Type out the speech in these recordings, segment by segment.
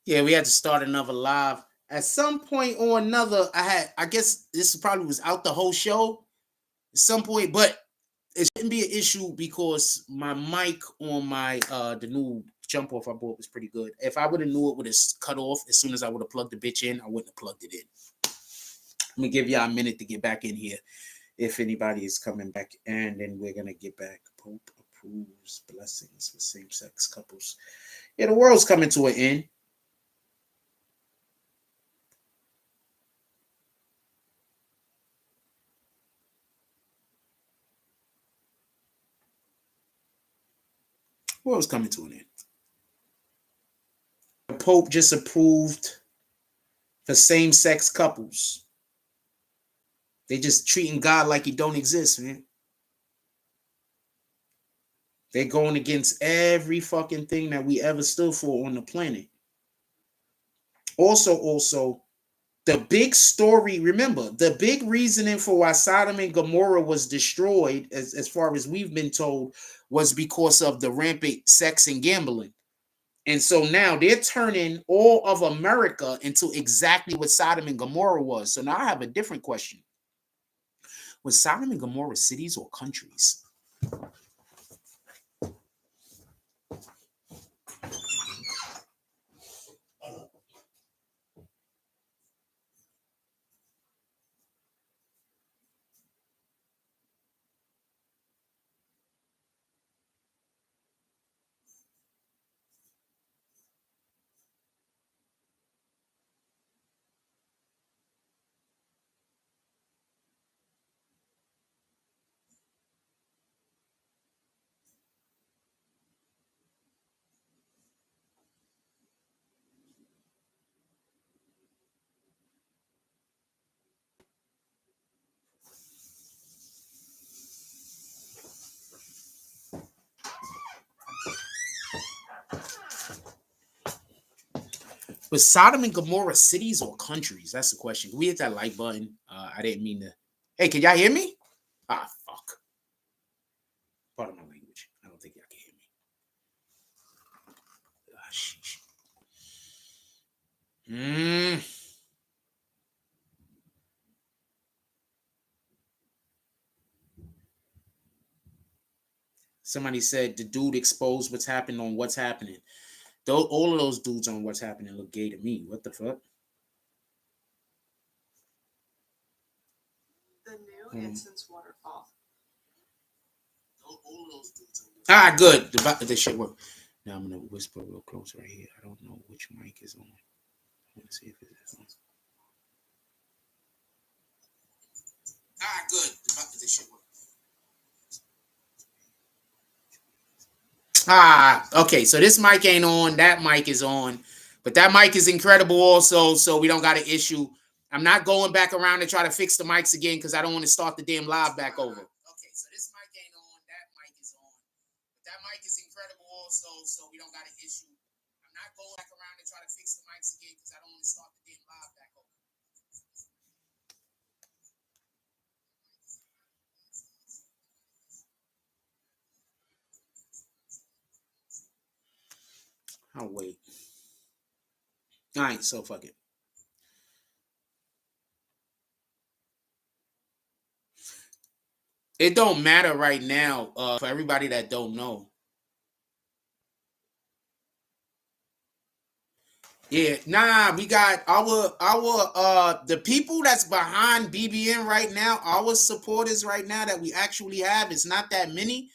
Yeah, we had to start another live. At some point or another, I guess this probably was out the whole show at some point, but it shouldn't be an issue because my mic on my the new jump off I bought was pretty good. If I would have knew it would have cut off as soon as I would have plugged the bitch in, I wouldn't have plugged it in. Let me give y'all a minute to get back in here if anybody is coming back, and then we're gonna get back. Pope approves blessings for same-sex couples. Yeah, the world's coming to an end. The world's coming to an end. The Pope just approved for same-sex couples. They just treating God like he don't exist, man. They're going against every fucking thing that we ever stood for on the planet. Also, the big story, remember, the big reasoning for why Sodom and Gomorrah was destroyed, as far as we've been told, was because of the rampant sex and gambling. And so now they're turning all of America into exactly what Sodom and Gomorrah was. So now I have a different question. Was Sodom and Gomorrah cities or countries? Was Sodom and Gomorrah cities or countries? That's the question. Can we hit that like button? I didn't mean to. Hey, can y'all hear me? Ah, fuck. Pardon my language. I don't think y'all can hear me. Ah, sheesh. Somebody said the dude exposed what's happening on what's happening. All of those dudes on what's happening look gay to me. What the fuck? The new incense waterfall. All of those dudes. Ah, good. The shit work. Now I'm gonna whisper real close right here. I don't know which mic is on. I want to see if it's on. Ah, good. The shit work. Ah, okay. So this mic ain't on. That mic is on. But that mic is incredible also, so we don't got an issue. I'm not going back around to try to fix the mics again because I don't want to start the damn live back over. Okay, so this mic ain't on. That mic is on. But that mic is incredible also, so we don't got an issue. I'm not going back around to try to fix the mics again because I don't want to start the damn live back over. I'll wait. All right, so fuck it. It don't matter right now for everybody that don't know. Yeah, nah, we got our the people that's behind BBN right now, our supporters right now that we actually have, it's not that many,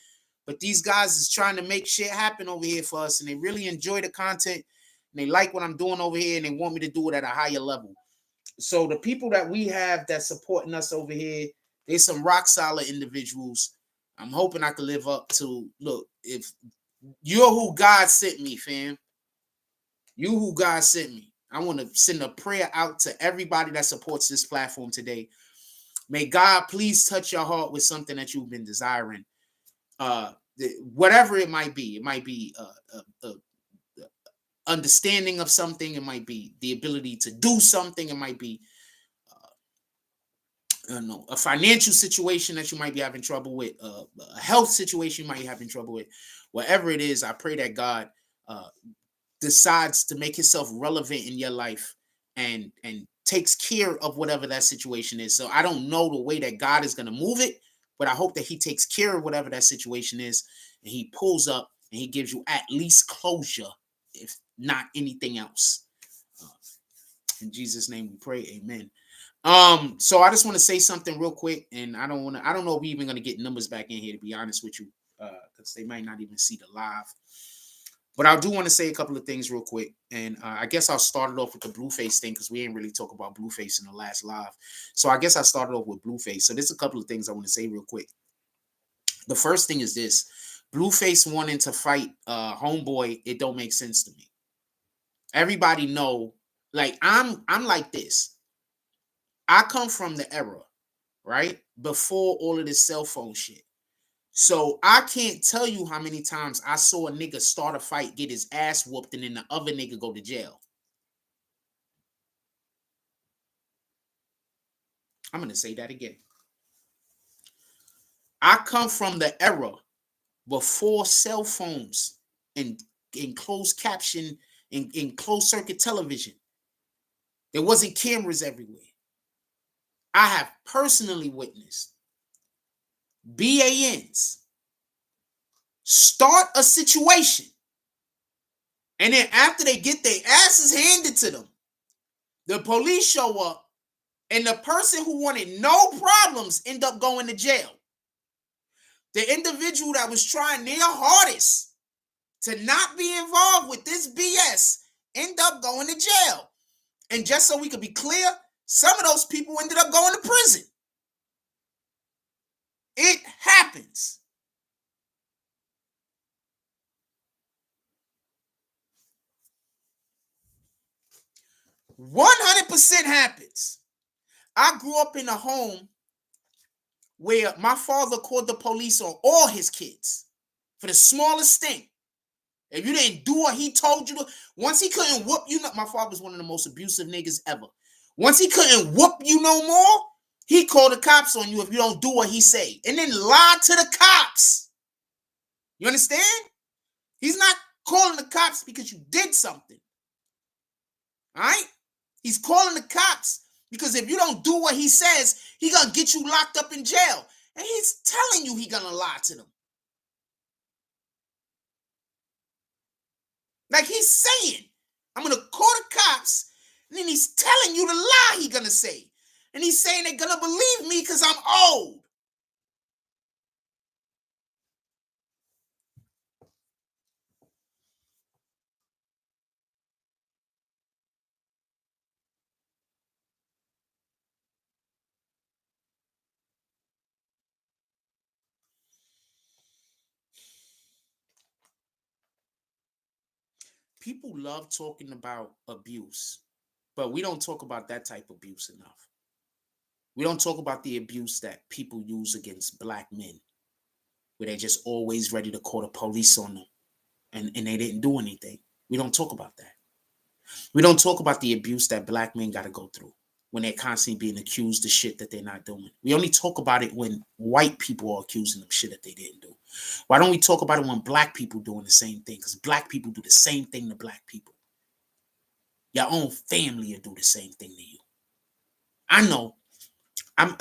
but these guys is trying to make shit happen over here for us, and they really enjoy the content, and they like what I'm doing over here, and they want me to do it at a higher level. So the people that we have that's supporting us over here, there's some rock solid individuals. I'm hoping I can live up to. Look, if you're who God sent me, fam. You who God sent me. I want to send a prayer out to everybody that supports this platform today. May God please touch your heart with something that you've been desiring. Whatever it might be. It might be understanding of something. It might be the ability to do something. It might be I don't know, a financial situation that you might be having trouble with, a health situation you might be having trouble with. Whatever it is, I pray that God decides to make himself relevant in your life and takes care of whatever that situation is. So I don't know the way that God is going to move it, but I hope that he takes care of whatever that situation is, and he pulls up and he gives you at least closure, if not anything else. In Jesus' name we pray, amen. So I just want to say something real quick, and I don't know if we're even going to get numbers back in here, to be honest with you, because they might not even see the live. But I do want to say a couple of things real quick. And I guess I'll start it off with the Blueface thing, because we ain't really talk about Blueface in the last live. So I guess I started off with Blueface. So there's a couple of things I want to say real quick. The first thing is this. Blueface wanting to fight Homeboy, it don't make sense to me. Everybody know, like, I'm like this. I come from the era, right? Before all of this cell phone shit. So I can't tell you how many times I saw a nigga start a fight, get his ass whooped, and then the other nigga go to jail. I'm going to say that again. I come from the era before cell phones and in closed caption, in closed circuit television. There wasn't cameras everywhere. I have personally witnessed BANs start a situation, and then after they get their asses handed to them, the police show up, and the person who wanted no problems end up going to jail. The individual that was trying their hardest to not be involved with this BS end up going to jail. And just so we could be clear, some of those people ended up going to prison. It happens. $100% happens. I grew up in a home where my father called the police on all his kids for the smallest thing. If you didn't do what he told you to, once he couldn't whoop you, my father was one of the most abusive niggas ever. Once he couldn't whoop you no more, he called the cops on you if you don't do what he say, and then lie to the cops. You understand? He's not calling the cops because you did something. All right? He's calling the cops because if you don't do what he says, he gonna get you locked up in jail. And he's telling you he gonna lie to them. Like he's saying, I'm gonna call the cops, and then he's telling you the lie he gonna say. And he's saying they're gonna believe me because I'm old. People love talking about abuse, but we don't talk about that type of abuse enough. We don't talk about the abuse that people use against black men, where they're just always ready to call the police on them, and they didn't do anything. We don't talk about that. We don't talk about the abuse that black men got to go through when they're constantly being accused of shit that they're not doing. We only talk about it when white people are accusing them shit that they didn't do. Why don't we talk about it when black people doing the same thing? Because black people do the same thing to black people. Your own family will do the same thing to you. I know. I'm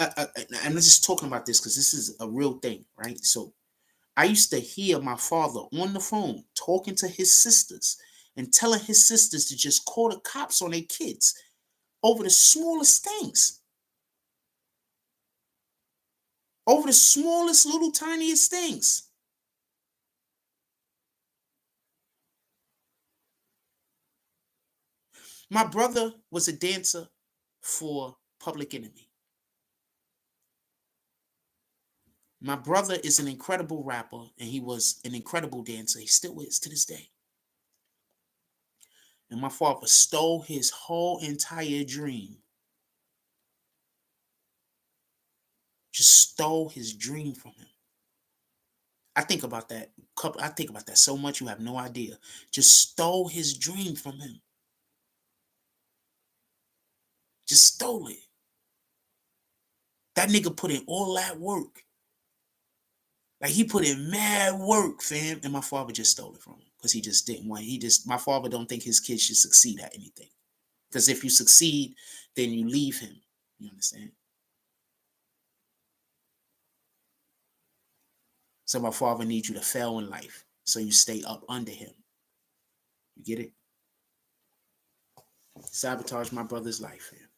just talking about this because this is a real thing, right? So I used to hear my father on the phone talking to his sisters and telling his sisters to just call the cops on their kids over the smallest things. Over the smallest, little, tiniest things. My brother was a dancer for Public Enemy. My brother is an incredible rapper, and he was an incredible dancer. He still is to this day. And my father stole his whole entire dream. Just stole his dream from him. I think about that. I think about that so much you have no idea. Just stole his dream from him. Just stole it. That nigga put in all that work. Like he put in mad work, fam, and my father just stole it from him. because he just didn't want. My father don't think his kids should succeed at anything. Because if you succeed, then you leave him. You understand? So my father needs you to fail in life, so you stay up under him. You get it? Sabotage my brother's life, man.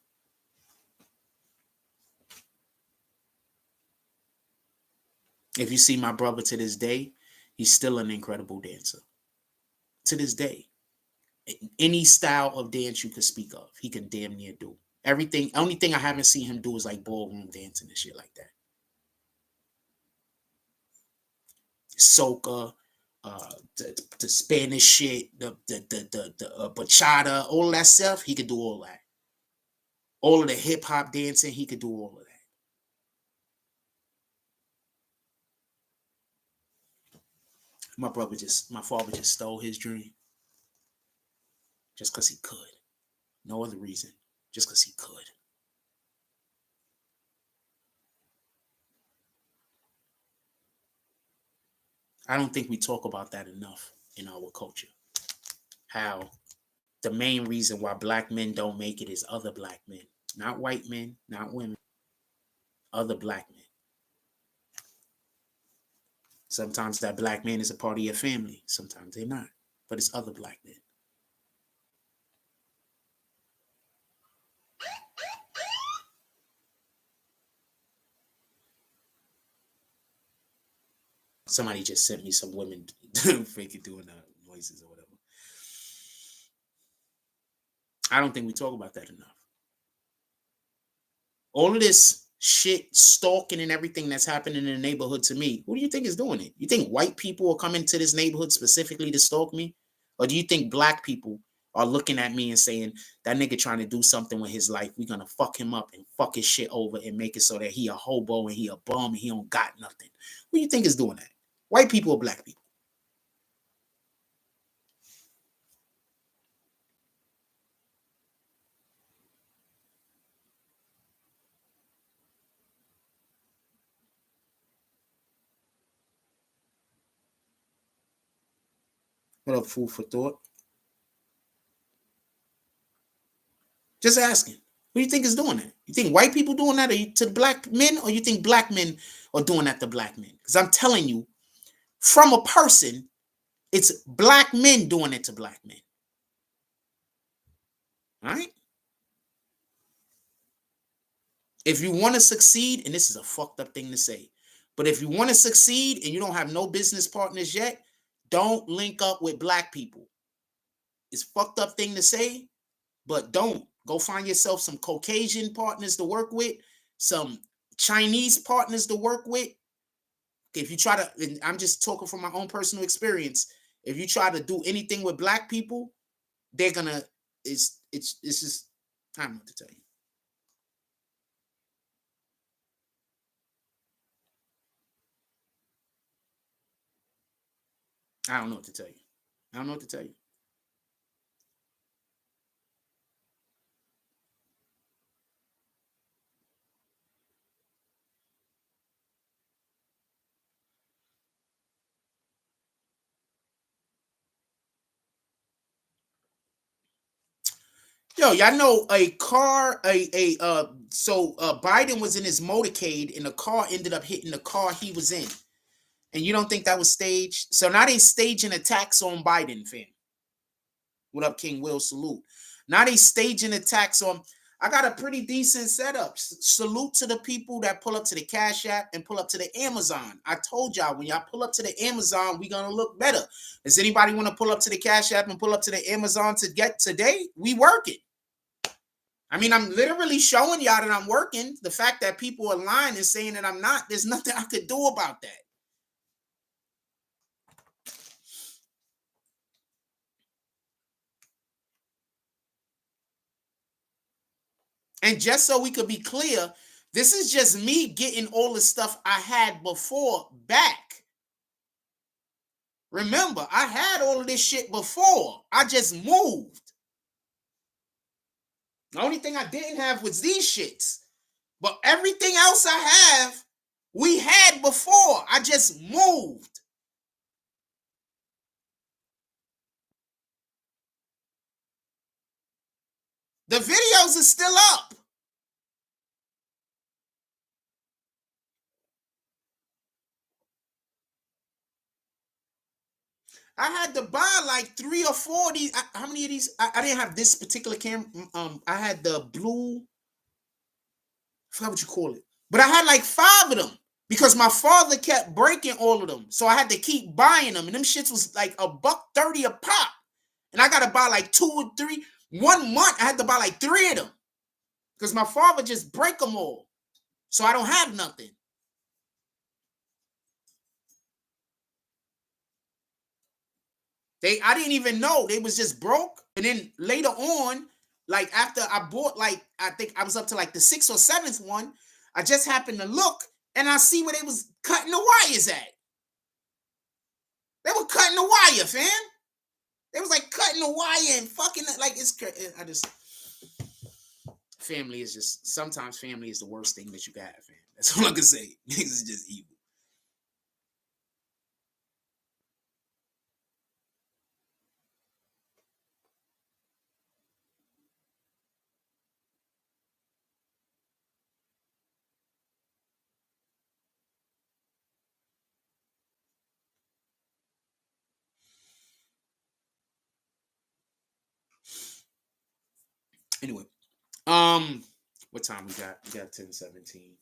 If you see my brother to this day, he's still an incredible dancer. To this day. Any style of dance you could speak of, he can damn near do. Everything. Only thing I haven't seen him do is like ballroom dancing and shit like that. Soca, the Spanish shit, the bachata, all that stuff, he could do all that. All of the hip hop dancing, he could do all of that. My father just stole his dream. Just because he could. No other reason. Just because he could. I don't think we talk about that enough in our culture. How the main reason why black men don't make it is other black men. Not white men, not women. Other black men. Sometimes that black man is a part of your family. Sometimes they're not. But it's other black men. Somebody just sent me some women freaking doing noises or whatever. I don't think we talk about that enough. All of this shit, stalking and everything that's happening in the neighborhood to me, who do you think is doing it? You think white people are coming to this neighborhood specifically to stalk me? Or do you think black people are looking at me and saying, that nigga trying to do something with his life, we're going to fuck him up and fuck his shit over and make it so that he a hobo and he a bum and he don't got nothing? Who do you think is doing that? White people or black people? What up, food for thought? Just asking. Who do you think is doing that? You think white people doing that to black men, or you think black men are doing that to black men? Because I'm telling you, from a person, it's black men doing it to black men. All right? If you want to succeed, and this is a fucked up thing to say, but if you want to succeed and you don't have no business partners yet, don't link up with black people. It's a fucked up thing to say, but don't. Go find yourself some Caucasian partners to work with, some Chinese partners to work with. If you try to, and I'm just talking from my own personal experience, if you try to do anything with black people, they're gonna, it's just, I don't know what to tell you. I don't know what to tell you. I don't know what to tell you. Yo, y'all know a car, Biden was in his motorcade and the car ended up hitting the car he was in. And you don't think that was staged? So now they staging attacks on Biden, fam. What up, King Will? Salute. Now they staging attacks on. I got a pretty decent setup. Salute to the people that pull up to the Cash App and pull up to the Amazon. I told y'all, when y'all pull up to the Amazon, we gonna look better. Does anybody want to pull up to the Cash App and pull up to the Amazon to get today? We working. I mean, I'm literally showing y'all that I'm working. The fact that people are lying and saying that I'm not, there's nothing I could do about that. And just so we could be clear, this is just me getting all the stuff I had before back. Remember, I had all of this shit before. I just moved. The only thing I didn't have was these shits. But everything else I have, we had before. I just moved. The videos are still up. I had to buy like 3 or 4 of these. How many of these? I didn't have this particular camera. I had the blue. I forgot what you call it. But I had like 5 of them because my father kept breaking all of them. So I had to keep buying them. And them shits was like $1.30 a pop. And I got to buy like 2 or 3. 1 month, I had to buy like 3 of them because my father just break them all. So I don't have nothing. I didn't even know. They was just broke. And then later on, like after I bought, like, I think I was up to like the 6th or 7th one, I just happened to look and I see where they was cutting the wires at. They were cutting the wire, fam. They was like cutting the wire and fucking like it's. I just family is just sometimes family is the worst thing that you can have, fam. That's all I can say. Niggas is just evil. Anyway, what time we got? We got 10:17.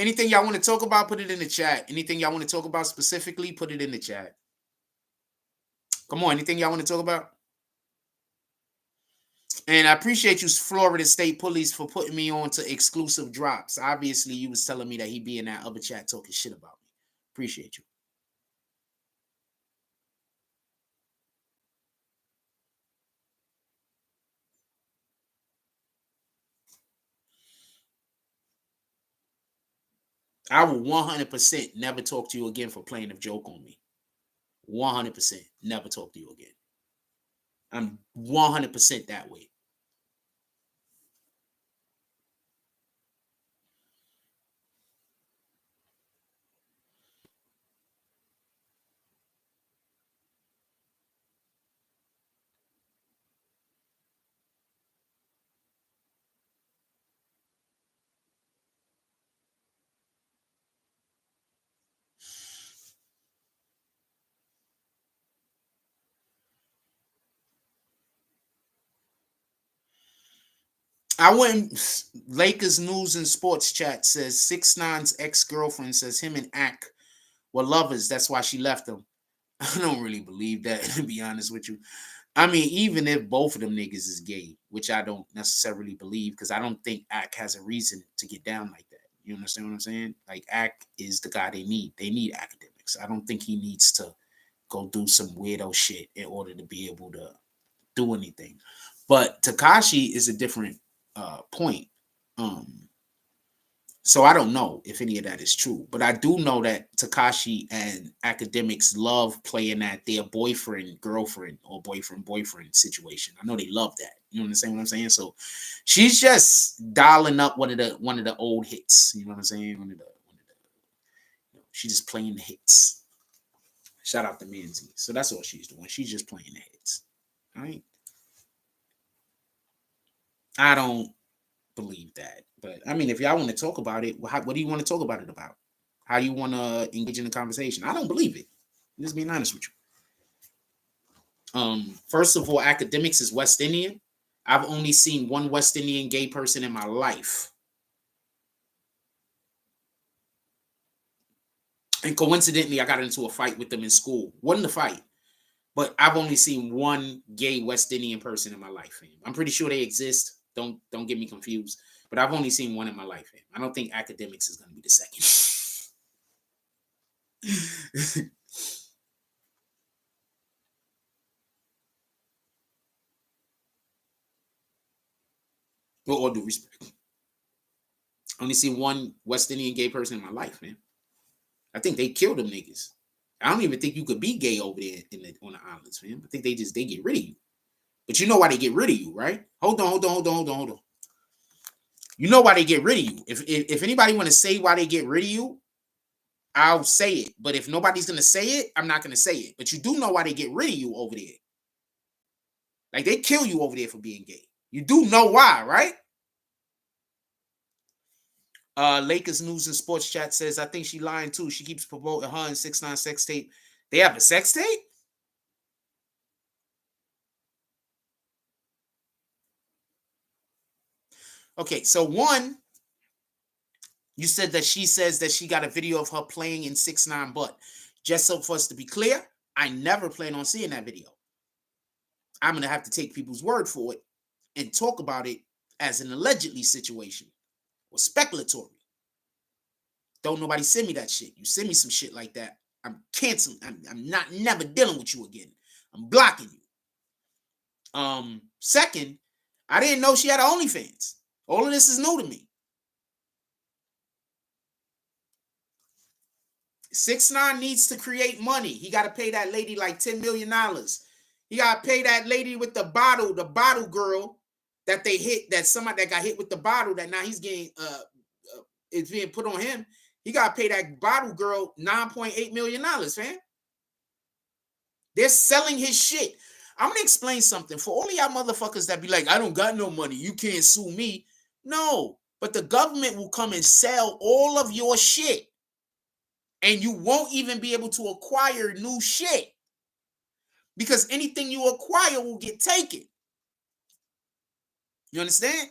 Anything y'all want to talk about, put it in the chat. Anything y'all want to talk about specifically, put it in the chat. Come on, anything y'all want to talk about? And I appreciate you, Florida State Police, for putting me on to exclusive drops. Obviously, you was telling me that he be in that other chat talking shit about me. Appreciate you. I will 100% never talk to you again for playing a joke on me. 100% never talk to you again. I'm 100% that way. I went. Lakers news and sports chat says 6ix9ine's ex-girlfriend says him and Ak were lovers. That's why she left him. I don't really believe that, to be honest with you. I mean, even if both of them niggas is gay, which I don't necessarily believe, because I don't think Ak has a reason to get down like that. You understand what I'm saying? Like, Ak is the guy they need. They need academics. I don't think he needs to go do some weirdo shit in order to be able to do anything. But Tekashi is a different point. So I don't know if any of that is true, but I do know that Tekashi and academics love playing at their boyfriend girlfriend or boyfriend situation. I know they love that. You understand what I'm saying? So she's just dialing up one of the old hits. You know what I'm saying? She's just playing the hits. Shout out to Manzi. So that's all she's doing. She's just playing the hits. All right. I don't believe that. But I mean, if y'all want to talk about it, what do you want to talk about it about? How do you want to engage in the conversation? I don't believe it. I'm just being honest with you. First of all, academics is West Indian. I've only seen one West Indian gay person in my life. And coincidentally, I got into a fight with them in school. Wasn't a fight, but I've only seen one gay West Indian person in my life. I'm pretty sure they exist. Don't get me confused. But I've only seen one in my life. I don't think academics is going to be the second. With all due respect. I only seen one West Indian gay person in my life, man. I think they killed them niggas. I don't even think you could be gay over there on the islands, man. I think they get rid of you. But you know why they get rid of you, right? Hold on. You know why they get rid of you. If anybody want to say why they get rid of you, I'll say it. But if nobody's gonna say it, I'm not gonna say it. But you do know why they get rid of you over there. Like, they kill you over there for being gay. You do know why, right? Lakers News and Sports Chat says, I think she lying too. She keeps promoting her and 6ix9ine sex tape. They have a sex tape? Okay, so one, you said that she says that she got a video of her playing in 6ix9ine butt. Just so for us to be clear, I never plan on seeing that video. I'm going to have to take people's word for it and talk about it as an allegedly situation or speculatory. Don't nobody send me that shit. You send me some shit like that, I'm canceling. I'm not never dealing with you again. I'm blocking you. Second, I didn't know she had OnlyFans. All of this is new to me. 6ix9ine needs to create money. He got to pay that lady like $10 million. He got to pay that lady with the bottle girl that they hit, that somebody that got hit with the bottle that now he's getting, it's being put on him. He got to pay that bottle girl $9.8 million, fam. They're selling his shit. I'm going to explain something. For all of y'all motherfuckers that be like, I don't got no money, you can't sue me. No, but the government will come and sell all of your shit. And you won't even be able to acquire new shit. Because anything you acquire will get taken. You understand?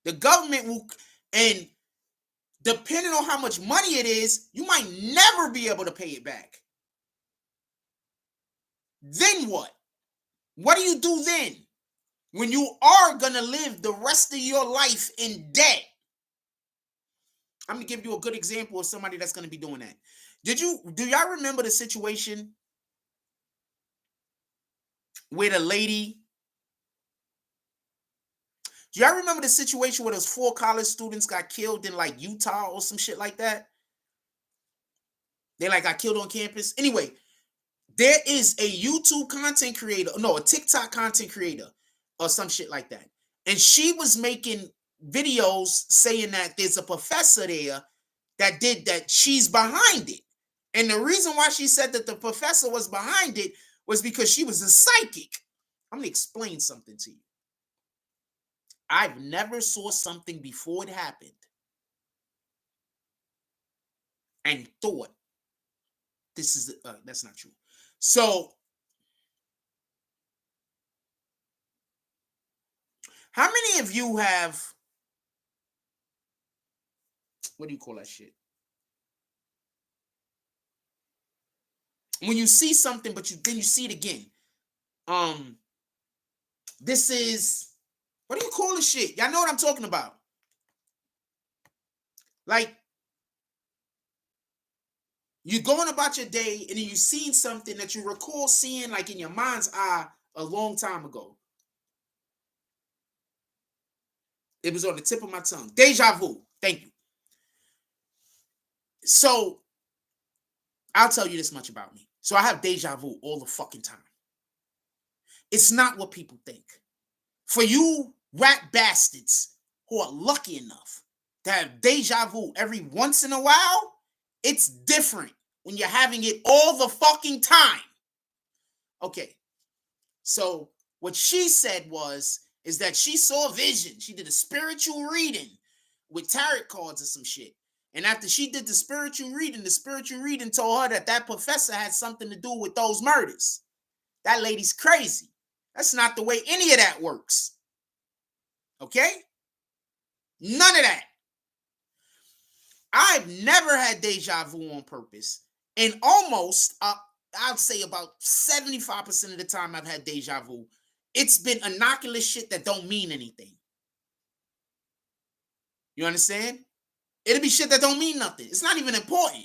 The government will, and depending on how much money it is, you might never be able to pay it back. Then what? What do you do then? When you are going to live the rest of your life in debt? I'm going to give you a good example of somebody that's going to be doing that. Do y'all remember the situation where the lady, do y'all remember the situation where those 4 college students got killed in like Utah or some shit like that? They like got killed on campus. Anyway, there is a YouTube content creator, no, a TikTok content creator or some shit like that. And she was making videos saying that there's a professor there that did that. She's behind it. And the reason why she said that the professor was behind it was because she was a psychic. I'm going to explain something to you. I've never saw something before it happened and thought this is, that's not true. So, how many of you have, what do you call that shit? When you see something, but then you see it again. This is, what do you call this shit? Y'all know what I'm talking about. Like, you're going about your day and then you seen something that you recall seeing like in your mind's eye a long time ago. It was on the tip of my tongue. Deja vu. Thank you. So, I'll tell you this much about me. So, I have deja vu all the fucking time. It's not what people think. For you rat bastards who are lucky enough to have deja vu every once in a while, it's different when you're having it all the fucking time. Okay. So, what she said is that she saw a vision. She did a spiritual reading with tarot cards or some shit. And after she did the spiritual reading told her that that professor had something to do with those murders. That lady's crazy. That's not the way any of that works. Okay? None of that. I've never had deja vu on purpose. And almost, I'd say about 75% of the time I've had deja vu, it's been innocuous shit that don't mean anything. You understand? It'll be shit that don't mean nothing. It's not even important.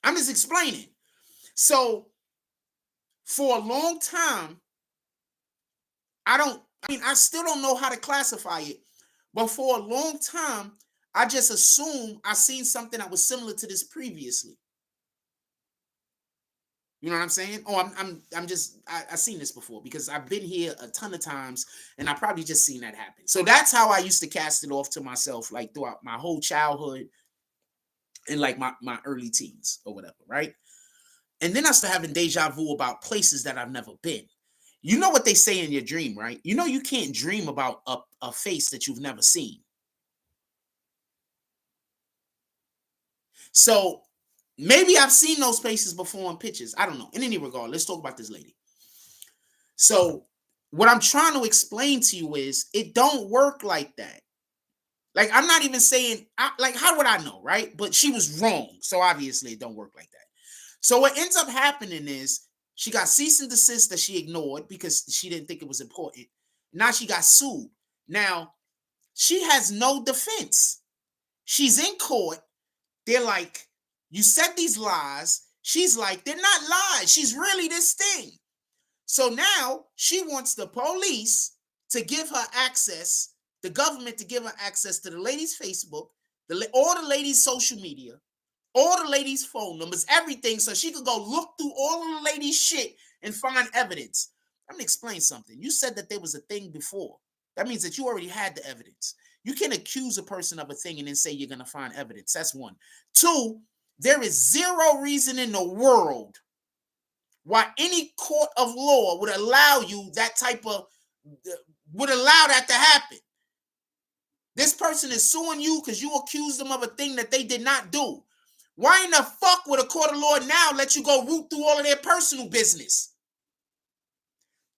I'm just explaining. So, for a long time, I still don't know how to classify it. But for a long time, I just assumed I seen something that was similar to this previously. You know what I'm saying? Oh, I seen this before because I've been here a ton of times and I probably just seen that happen. So that's how I used to cast it off to myself, like throughout my whole childhood and like my early teens or whatever, right? And then I start having deja vu about places that I've never been. You know what they say in your dream, right? You know you can't dream about a face that you've never seen. So maybe I've seen those places before in pictures. I don't know. In any regard, let's talk about this lady. So what I'm trying to explain to you is it don't work like that. Like, I'm not even saying, like, how would I know, right? But she was wrong. So obviously it don't work like that. So what ends up happening is she got cease and desist that she ignored because she didn't think it was important. Now she got sued. Now, she has no defense. She's in court. They're like, you said these lies. She's like, they're not lies. She's really this thing. So now she wants the police to give her access, the government to give her access to the lady's Facebook, all the lady's social media, all the ladies' phone numbers, everything, so she could go look through all of the ladies' shit and find evidence. I'm gonna explain something. You said that there was a thing before. That means that you already had the evidence. You can accuse a person of a thing and then say you're gonna find evidence. That's one. Two, there is zero reason in the world why any court of law would allow you that type of, would allow that to happen. This person is suing you because you accused them of a thing that they did not do. Why in the fuck would a court of law now let you go root through all of their personal business?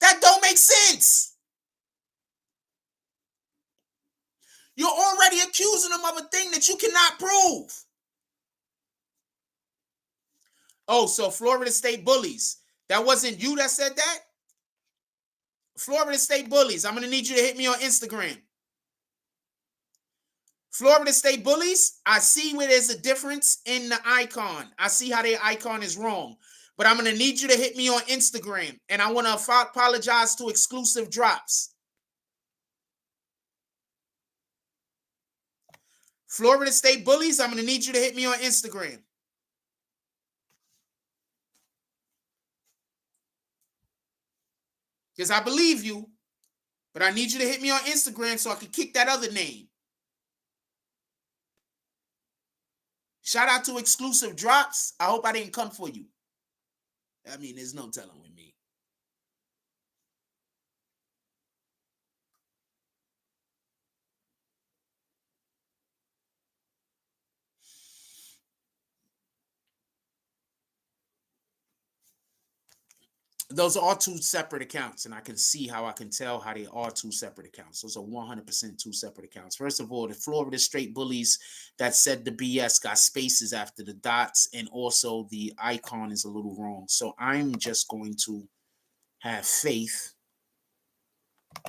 That don't make sense. You're already accusing them of a thing that you cannot prove. Oh, so Florida State bullies. That wasn't you that said that? Florida State bullies. I'm going to need you to hit me on Instagram. Florida State bullies, I see where there's a difference in the icon. I see how their icon is wrong. But I'm going to need you to hit me on Instagram. And I want to apologize to Exclusive Drops. Florida State bullies, I'm going to need you to hit me on Instagram. Because I believe you, but I need you to hit me on Instagram so I can kick that other name. Shout out to Exclusive Drops. I hope I didn't come for you. I mean, there's no telling with me. Those are all two separate accounts, and I can see how I can tell how they are two separate accounts. Those are 100% two separate accounts. First of all, the Florida Straight Bullies that said the BS got spaces after the dots, and also the icon is a little wrong. So I'm just going to have faith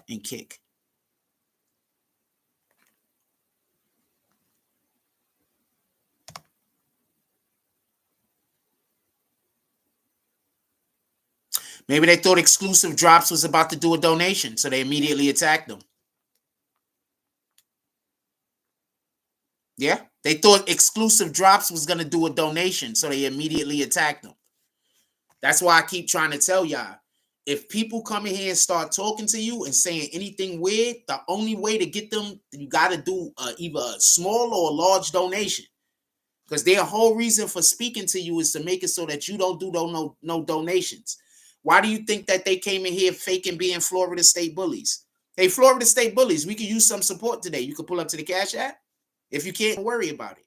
and kick. Maybe they thought Exclusive Drops was about to do a donation, so they immediately attacked them. Yeah, they thought Exclusive Drops was going to do a donation, so they immediately attacked them. That's why I keep trying to tell y'all, if people come in here and start talking to you and saying anything weird, the only way to get them, you got to do either a small or a large donation. Because their whole reason for speaking to you is to make it so that you don't do no donations. Why do you think that they came in here faking being Florida State bullies? Hey, Florida State bullies, we could use some support today. You could pull up to the Cash App. If you can't, worry about it.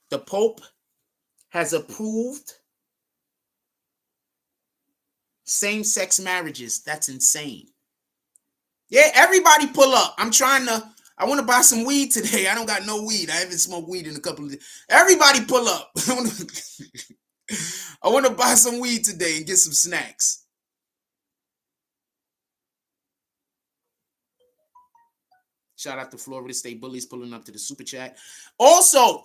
The Pope has approved same-sex marriages. That's insane. Yeah, everybody pull up. I want to buy some weed today. I don't got no weed. I haven't smoked weed in a couple of days. Everybody pull up. I want to buy some weed today and get some snacks. Shout out to Florida State Bullies pulling up to the super chat. Also,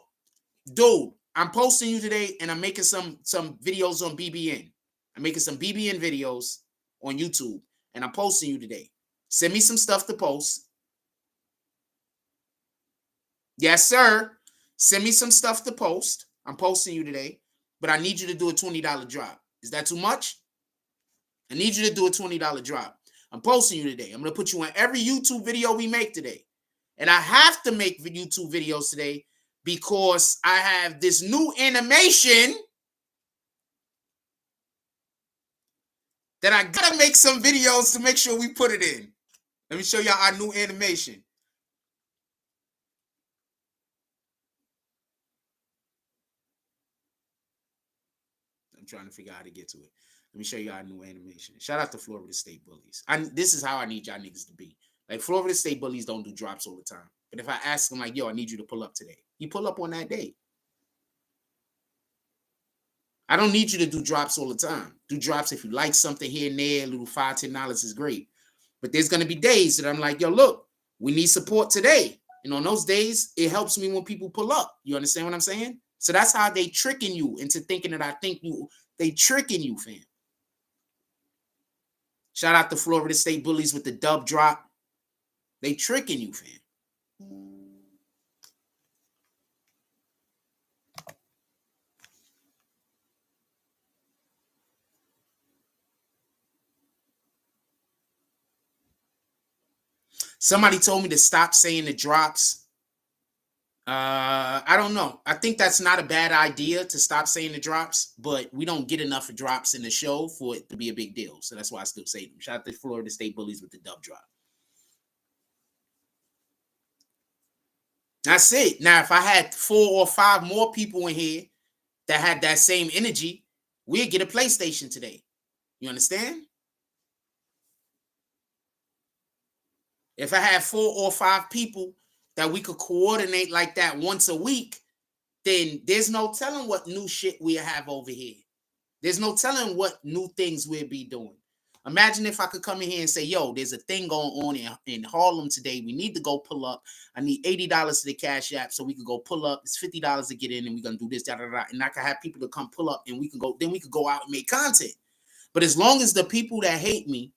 dude, I'm posting you today and I'm making some videos on BBN. I'm making some BBN videos on YouTube and I'm posting you today. Send me some stuff to post. Yes, sir. Send me some stuff to post. I'm posting you today, but I need you to do a $20 drop. Is that too much? I need you to do a $20 drop. I'm posting you today. I'm going to put you on every YouTube video we make today. And I have to make YouTube videos today because I have this new animation that I gotta make some videos to make sure we put it in. Let me show y'all our new animation. I'm trying to figure out how to get to it. Let me show you our new animation. Shout out to Florida State Bullies. This is how I need y'all niggas to be. Like, Florida State Bullies don't do drops all the time. But if I ask them, like, yo, I need you to pull up today, you pull up on that day. I don't need you to do drops all the time. Do drops if you like something here and there, a little $5, $10 is great. But there's going to be days that I'm like, yo, look, we need support today. And on those days, it helps me when people pull up. You understand what I'm saying? So that's how they tricking you into thinking that I think you, they tricking you, fam. Shout out to Florida State Bullies with the dub drop. They tricking you, fam. Somebody told me to stop saying the drops. I don't know. I think that's not a bad idea to stop saying the drops, but we don't get enough drops in the show for it to be a big deal. So that's why I still say them. Shout out to Florida State Bullies with the dub drop. That's it. Now, if I had 4 or 5 more people in here that had that same energy, we'd get a PlayStation today. You understand? If I had 4 or 5 people that we could coordinate like that once a week, then there's no telling what new shit we'll have over here. There's no telling what new things we'll be doing. Imagine if I could come in here and say, yo, there's a thing going on in Harlem today. We need to go pull up. I need $80 to the Cash App so we could go pull up. It's $50 to get in and we're going to do this, da, da, da. And I could have people to come pull up and we could go out and make content. But as long as the people that hate me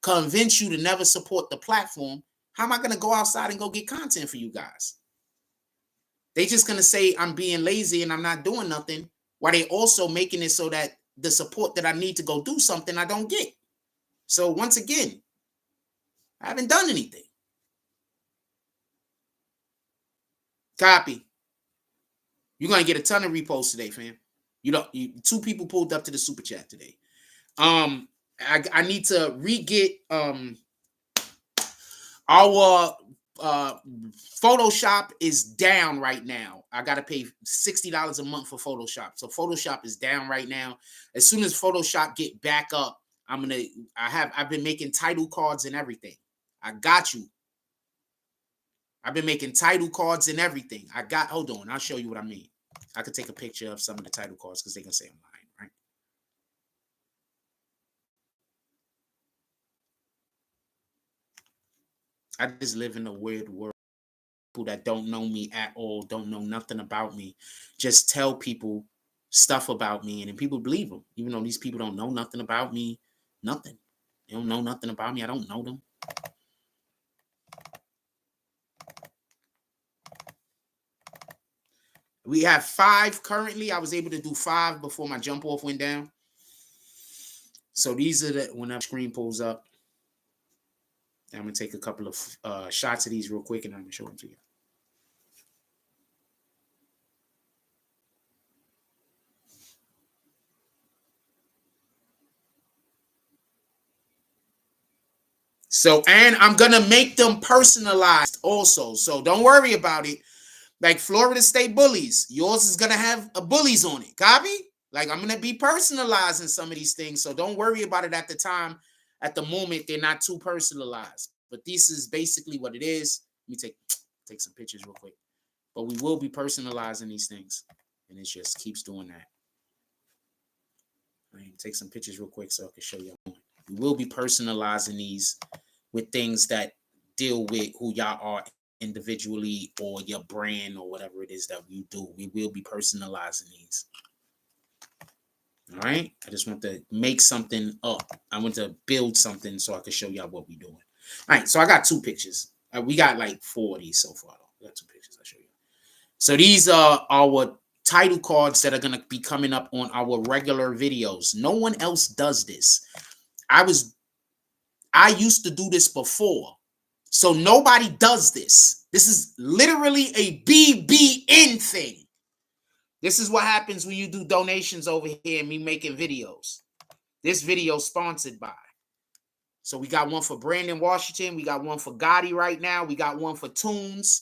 convince you to never support the platform, how am I going to go outside and go get content for you guys? They just going to say I'm being lazy and I'm not doing nothing, while they also making it so that the support that I need to go do something I don't get. So once again, I haven't done anything. Copy. You're going to get a ton of reposts today, fam. 2 people pulled up to the super chat today. I need to re-get our Photoshop is down right now. I got to pay $60 a month for Photoshop. So Photoshop is down right now. As soon as Photoshop get back up, I've been making title cards and everything. I got you. I've been making title cards and everything. Hold on, I'll show you what I mean. I could take a picture of some of the title cards because they can say I'm lying, right? I just live in a weird world. People that don't know me at all, don't know nothing about me, just tell people stuff about me and then people believe them, even though these people don't know nothing about me. Nothing. They don't know nothing about me. I don't know them. We have 5 currently. I was able to do 5 before my jump off went down. So these are when that screen pulls up. I'm going to take a couple of shots of these real quick and I'm going to show them to you. So, and I'm going to make them personalized also. So don't worry about it. Like Florida State Bullies, yours is going to have a bullies on it. Copy? Like I'm going to be personalizing some of these things. So don't worry about it at the time. At the moment, they're not too personalized. But this is basically what it is. Let me take some pictures real quick. But we will be personalizing these things. And it just keeps doing that. I mean, take some pictures real quick so I can show you. We will be personalizing these with things that deal with who y'all are individually or your brand or whatever it is that you do. We will be personalizing these. All right. I just want to make something up. I want to build something so I can show y'all what we're doing. All right. So I got 2 pictures. We got like 4 of these so far. We got 2 pictures. I'll show you. So these are our title cards that are going to be coming up on our regular videos. No one else does this. I used to do this before. So nobody does this. This is literally a BBN thing. This is what happens when you do donations over here and me making videos. This video sponsored by. So we got one for Brandon Washington. We got one for Gotti right now. We got one for Tunes.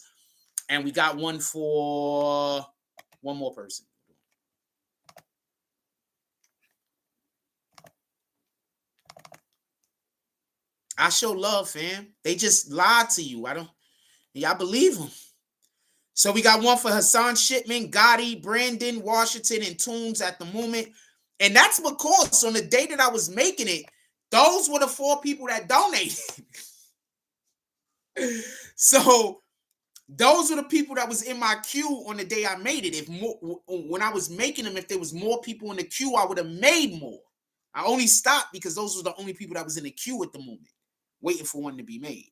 And we got one for one more person. I show love, fam. They just lied to you. Y'all believe them. So we got one for Hassan Shipman, Gotti, Brandon Washington, and Tunes at the moment. And that's because on the day that I was making it, those were the 4 people that donated. So those are the people that was in my queue on the day I made it. When I was making them, if there was more people in the queue, I would have made more. I only stopped because those were the only people that was in the queue at the moment, waiting for one to be made.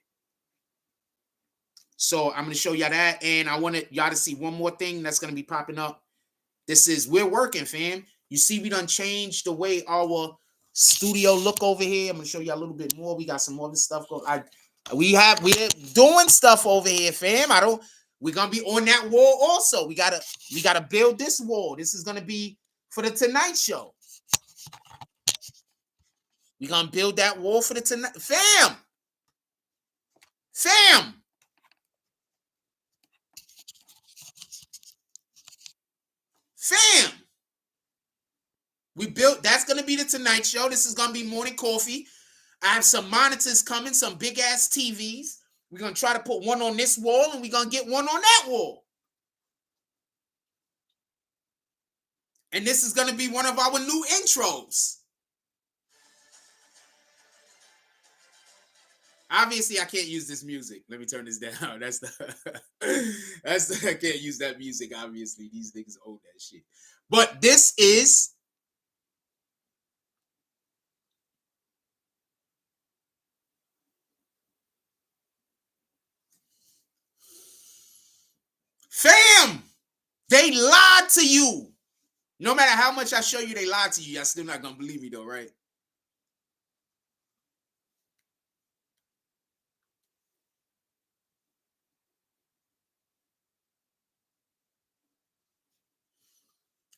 So I'm going to show y'all that. And I wanted y'all to see one more thing that's going to be popping up. This is, we're working, fam. You see, we done changed the way our studio look over here. I'm going to show y'all a little bit more. We got some more stuff going. We're doing stuff over here, fam. We're going to be on that wall also. We gotta build this wall. This is going to be for the Tonight Show. We're going to build that wall for the Tonight. Fam. We built, that's going to be the Tonight Show. This is going to be morning coffee. I have some monitors coming, some big ass TVs. We're going to try to put one on this wall and we're going to get one on that wall. And this is going to be one of our new intros. Obviously, I can't use this music. Let me turn this down. I can't use that music, obviously. These niggas own that shit. But this is fam. They lied to you. No matter how much I show you they lied to you, y'all still not gonna believe me though, right?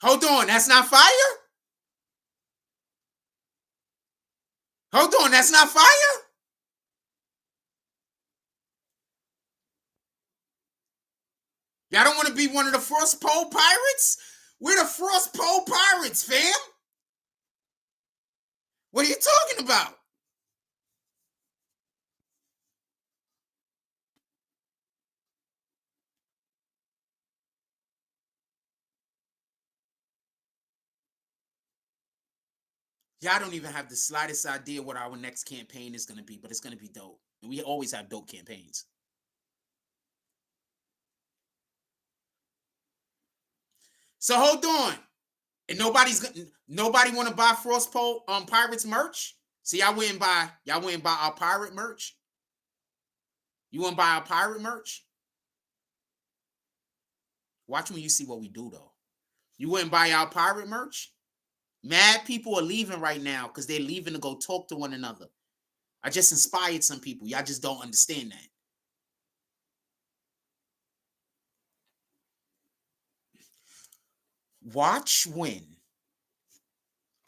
Hold on, that's not fire? Hold on, that's not fire? Y'all don't want to be one of the Frost Pole Pirates? We're the Frost Pole Pirates, fam. What are you talking about? Y'all don't even have the slightest idea what our next campaign is going to be, but it's going to be dope. And we always have dope campaigns. So hold on. And nobody want to buy Frost Pole Pirates merch? See, y'all went and buy our pirate merch? You want to buy our pirate merch? Watch when you see what we do, though. You wouldn't buy our pirate merch? Mad people are leaving right now because they're leaving to go talk to one another. I just inspired some people. Y'all just don't understand that. Watch when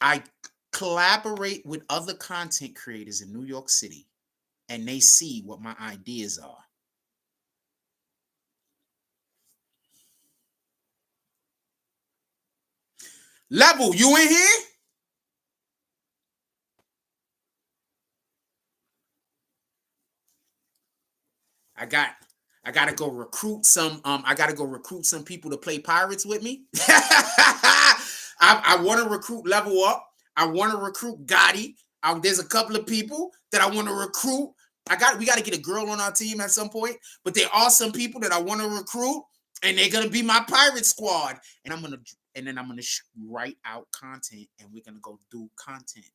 I collaborate with other content creators in New York City and they see what my ideas are. Level, you in here? I gotta go recruit some. I gotta go recruit some people to play pirates with me. I want to recruit Level Up. I want to recruit Gotti. There's a couple of people that I want to recruit. We got to get a girl on our team at some point. But there are some people that I want to recruit, and they're gonna be my pirate squad. And I'm gonna write out content, and we're gonna go do content.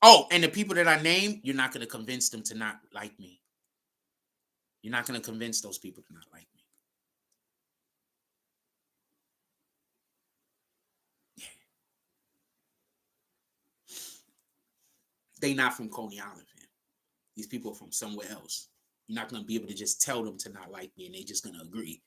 Oh, and the people that I named, you're not going to convince them to not like me. You're not going to convince those people to not like me. Yeah. They not from Coney Island, fam. These people are from somewhere else. You're not gonna be able to just tell them to not like me, and they just gonna agree.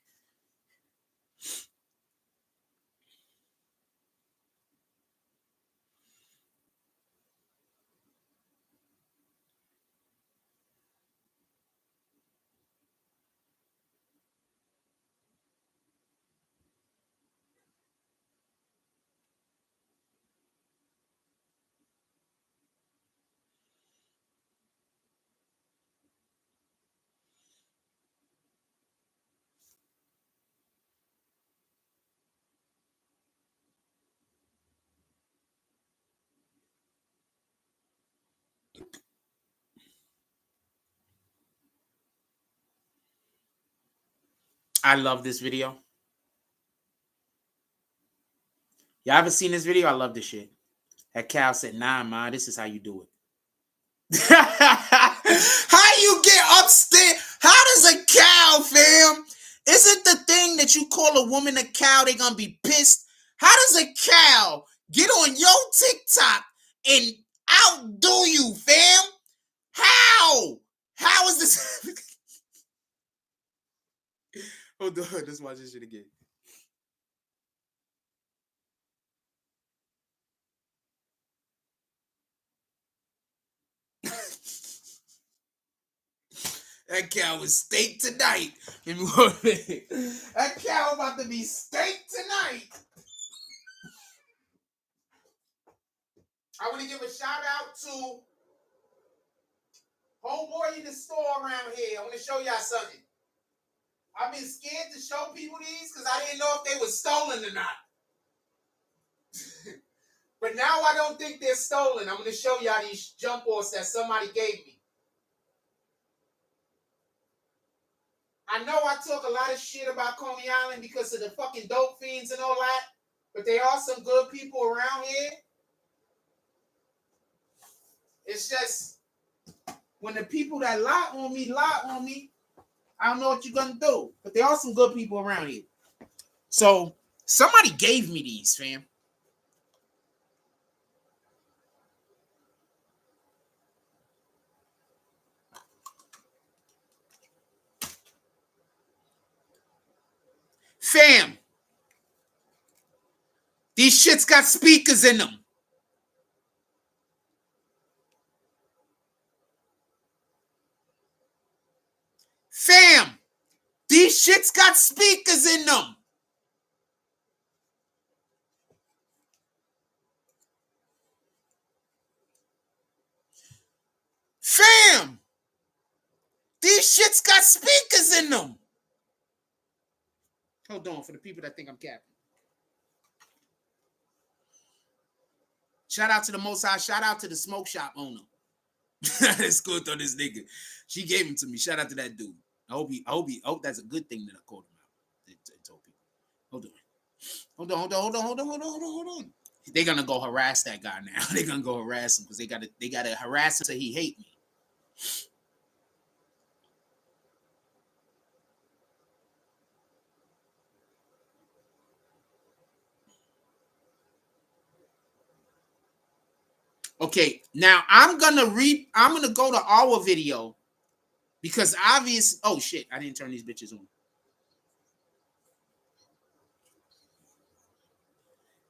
I love this video. Y'all ever seen this video? I love this shit. That cow said, nah, man, this is how you do it. How you get upstairs? How does a cow, fam? Isn't the thing that you call a woman a cow, they gonna be pissed? How does a cow get on your TikTok and outdo you, fam? How? How is this? Hold on, let's watch this shit again. That cow is steak tonight. That cow about to be steak tonight. I want to give a shout out to homeboy in the store around here. I want to show y'all something. I've been scared to show people these because I didn't know if they were stolen or not. But now I don't think they're stolen. I'm going to show y'all these jump offs that somebody gave me. I know I talk a lot of shit about Coney Island because of the fucking dope fiends and all that, but there are some good people around here. It's just when the people that lie on me, I don't know what you're gonna do. But there are some good people around here. So somebody gave me these, fam. Fam, these shits got speakers in them. Fam, these shits got speakers in them. Fam, these shits got speakers in them. Hold on for the people that think I'm capping. Shout out to the Most High. Shout out to the smoke shop owner. That's good on this nigga. She gave him to me. Shout out to that dude. I hope that's a good thing that I called him out. I told people. Hold on. They're gonna go harass that guy now. They're gonna go harass him because they gotta harass him so he hate me. Okay, now I'm gonna go to our video because obvious. Oh shit, I didn't turn these bitches on.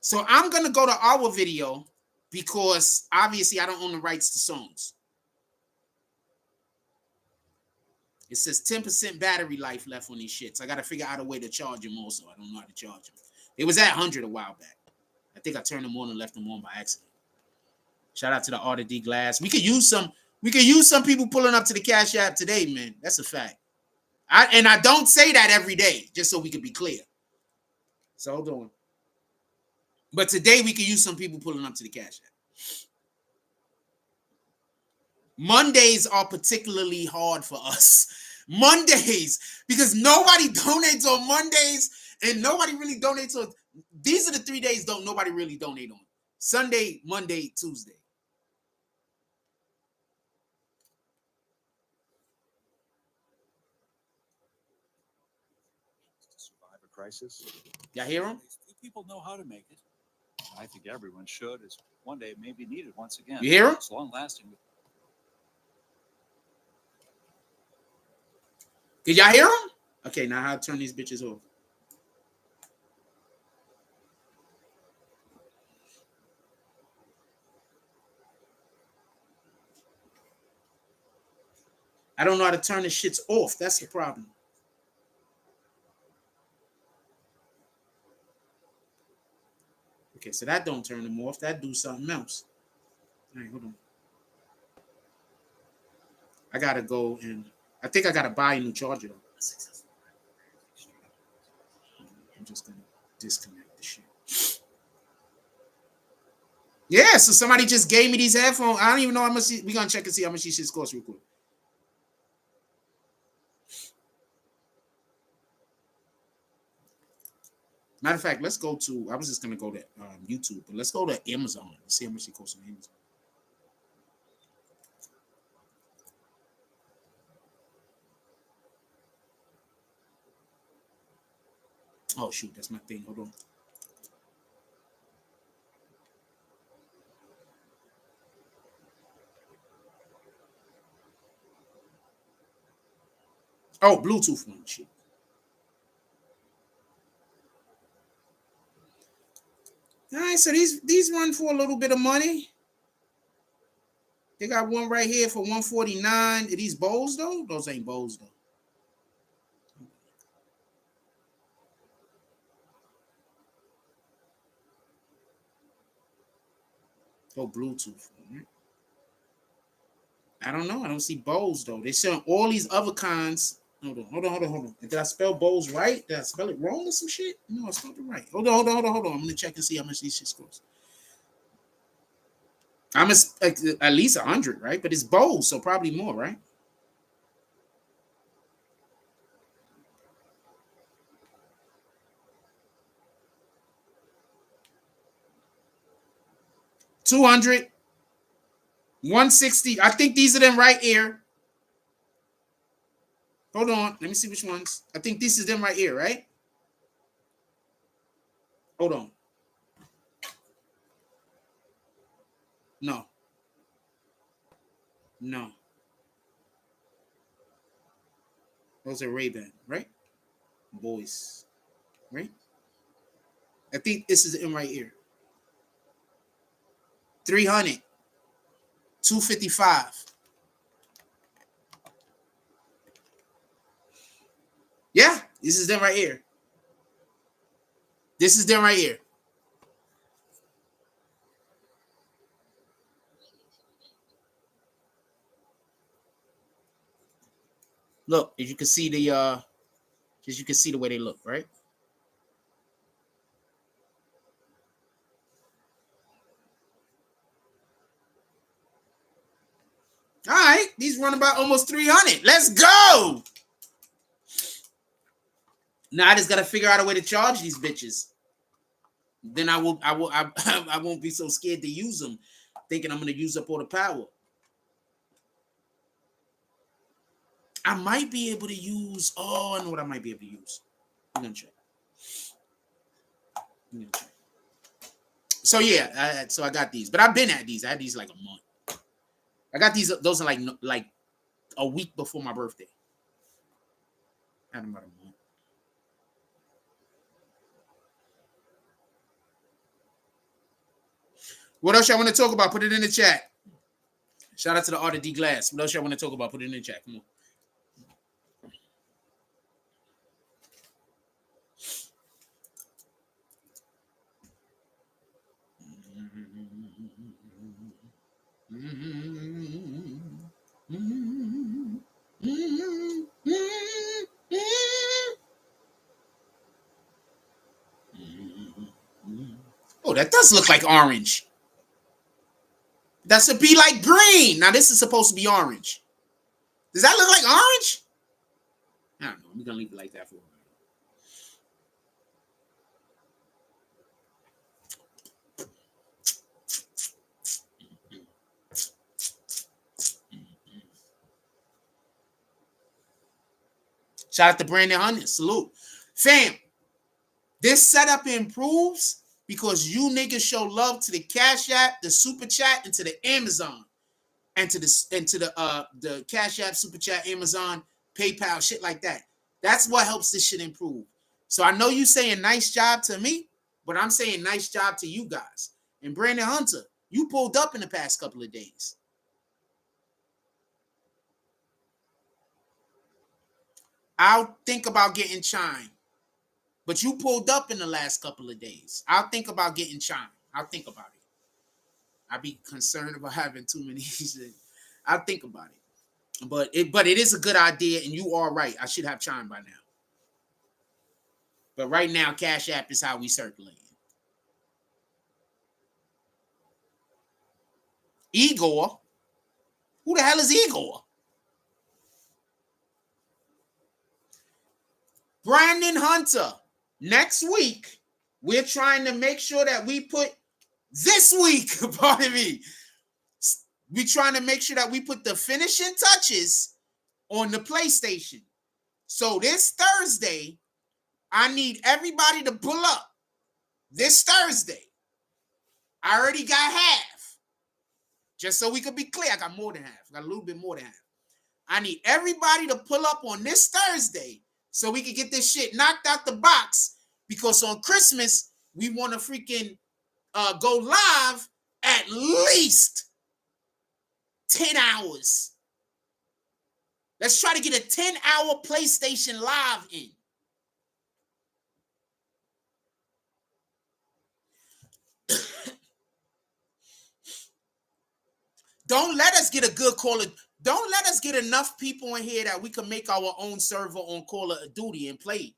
So I'm gonna go to our video because obviously I don't own the rights to songs. It says 10% battery life left on these shits. I gotta figure out a way to charge them also. I don't know how to charge them. It was at 100 a while back. I think I turned them on and left them on by accident. Shout out to the Art of D Glass. We could use some people pulling up to the Cash App today, man. That's a fact. I don't say that every day, just so we can be clear. So hold on. But today we could use some people pulling up to the Cash App. Mondays are particularly hard for us. Mondays, because nobody donates on Mondays and nobody really donates on. These are the 3 days nobody really donate on. Sunday, Monday, Tuesday. To survive a crisis. Y'all hear him? People know how to make it. I think everyone should. As one day may be needed once again. You hear him? It's long lasting. Did y'all hear him? Okay, now how to turn these bitches off. I don't know how to turn the shits off. That's the problem. Okay, so that don't turn them off. That do something else. All right, hold on. I gotta go and I think I gotta buy a new charger though. I'm just gonna disconnect the shit. Yeah, so somebody just gave me these headphones. I don't even know how much. We're gonna check and see how much these shits cost real quick. Matter of fact, let's go to. I was just gonna go to YouTube, but let's go to Amazon and see how much it costs on Amazon. Oh shoot, that's my thing. Hold on. Oh, Bluetooth one. Shit. All right, so these run for a little bit of money. They got one right here for $149. Are these Bose though? Those ain't Bose though. Oh, Bluetooth. I don't know. I don't see Bose though. They selling all these other kinds. Hold on. Did I spell Bose right? Did I spell it wrong or some shit? No, I spelled it right. Hold on. I'm gonna check and see how much these shits cost. I'm at least 100, right? But it's Bose, so probably more, right? $200, $160. I think these are them right here. Hold on. Let me see which ones. I think this is them right here, right? Hold on. No. Those are Ray-Ban, right? Boys, right? I think this is them right here. 300, 255. Yeah, this is them right here. This is them right here. Look, as you can see the way they look, right? All right, these run about almost 300. Let's go. Now I just gotta figure out a way to charge these bitches. Then I won't be so scared to use them, thinking I'm gonna use up all the power. I might be able to use. Oh, I know what I might be able to use. I'm gonna check. So yeah, so I got these, but I've been at these. I had these like a month. I got these. Those are like a week before my birthday. I had them about a month. What else y'all want to talk about? Put it in the chat. Shout out to the Art of D Glass. What else y'all want to talk about? Put it in the chat. Come on. Oh, that does look like orange. That should be like green. Now this is supposed to be orange. Does that look like orange? I don't know. We're gonna leave it like that for a while. Shout out to Brandon Hunter. Salute. Fam, this setup improves because you niggas show love to the Cash App, the Super Chat, and to the Amazon, and to the Cash App, Super Chat, Amazon, PayPal, shit like that. That's what helps this shit improve. So I know you saying nice job to me, but I'm saying nice job to you guys. And Brandon Hunter, you pulled up in the past couple of days. I'll think about getting Chime. But you pulled up in the last couple of days. I'll think about getting Chime. I'll think about it. I'd be concerned about having too many. I'll think about it. But it is a good idea, and you are right. I should have Chime by now. But right now, Cash App is how we circulate. Igor? Who the hell is Igor? Brandon Hunter. Next week, we're trying to make sure that we put this week, pardon me. We're trying to make sure that we put the finishing touches on the PlayStation. So this Thursday, I need everybody to pull up. This Thursday. I already got half. Just so we could be clear, I got more than half. I got a little bit more than half. I need everybody to pull up on this Thursday so we can get this shit knocked out the box, because on Christmas, we want to freaking go live at least 10 hours. Let's try to get a 10-hour PlayStation Live in. Don't let us get a good Call of... Don't let us get enough people in here that we can make our own server on Call of Duty and play.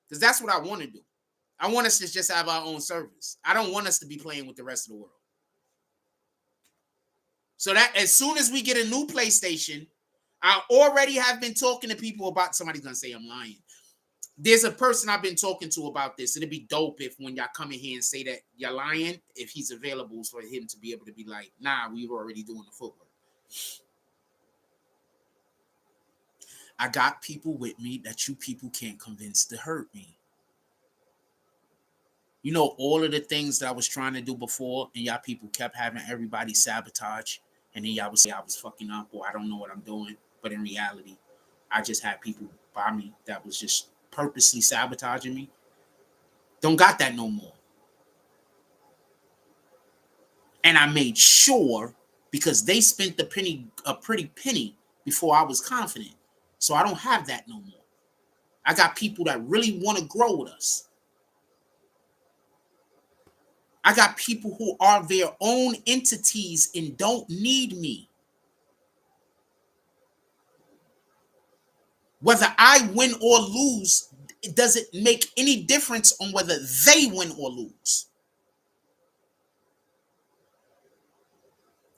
Because that's what I want to do. I want us to just have our own servers. I don't want us to be playing with the rest of the world. So that as soon as we get a new PlayStation, I already have been talking to people about... Somebody's going to say I'm lying. There's a person I've been talking to about this. It'd be dope if when y'all come in here and say that you're lying, if he's available for him to be able to be like, nah, we were already doing the footwork. I got people with me that you people can't convince to hurt me. You know, all of the things that I was trying to do before, and y'all people kept having everybody sabotage, and then y'all would say I was fucking up or I don't know what I'm doing. But in reality, I just had people by me that was just purposely sabotaging me. Don't got that no more. And I made sure, because they spent a pretty penny before I was confident. So I don't have that no more. I got people that really want to grow with us. I got people who are their own entities and don't need me. Whether I win or lose, it doesn't make any difference on whether they win or lose.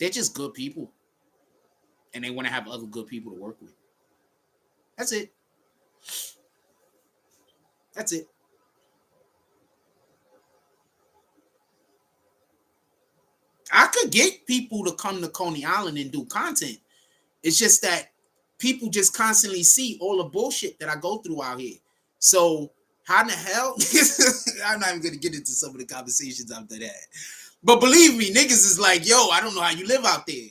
They're just good people. And they want to have other good people to work with. That's it. That's it. I could get people to come to Coney Island and do content. It's just that people just constantly see all the bullshit that I go through out here. So how in the hell? I'm not even going to get into some of the conversations after that. But believe me, niggas is like, yo, I don't know how you live out there.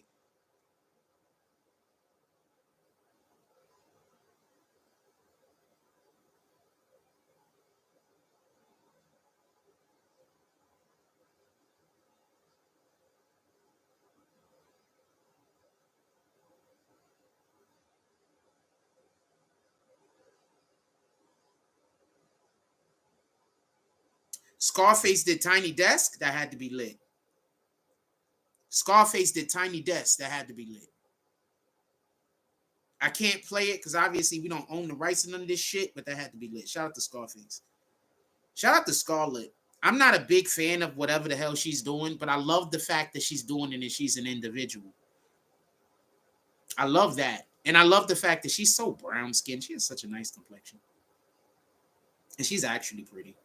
Scarface did Tiny Desk, that had to be lit. Scarface did Tiny Desk, that had to be lit. I can't play it because obviously we don't own the rights to none of this shit, but that had to be lit. Shout out to Scarface. Shout out to Scarlett. I'm not a big fan of whatever the hell she's doing, but I love the fact that she's doing it and she's an individual. I love that. And I love the fact that she's so brown skinned. She has such a nice complexion. And she's actually pretty.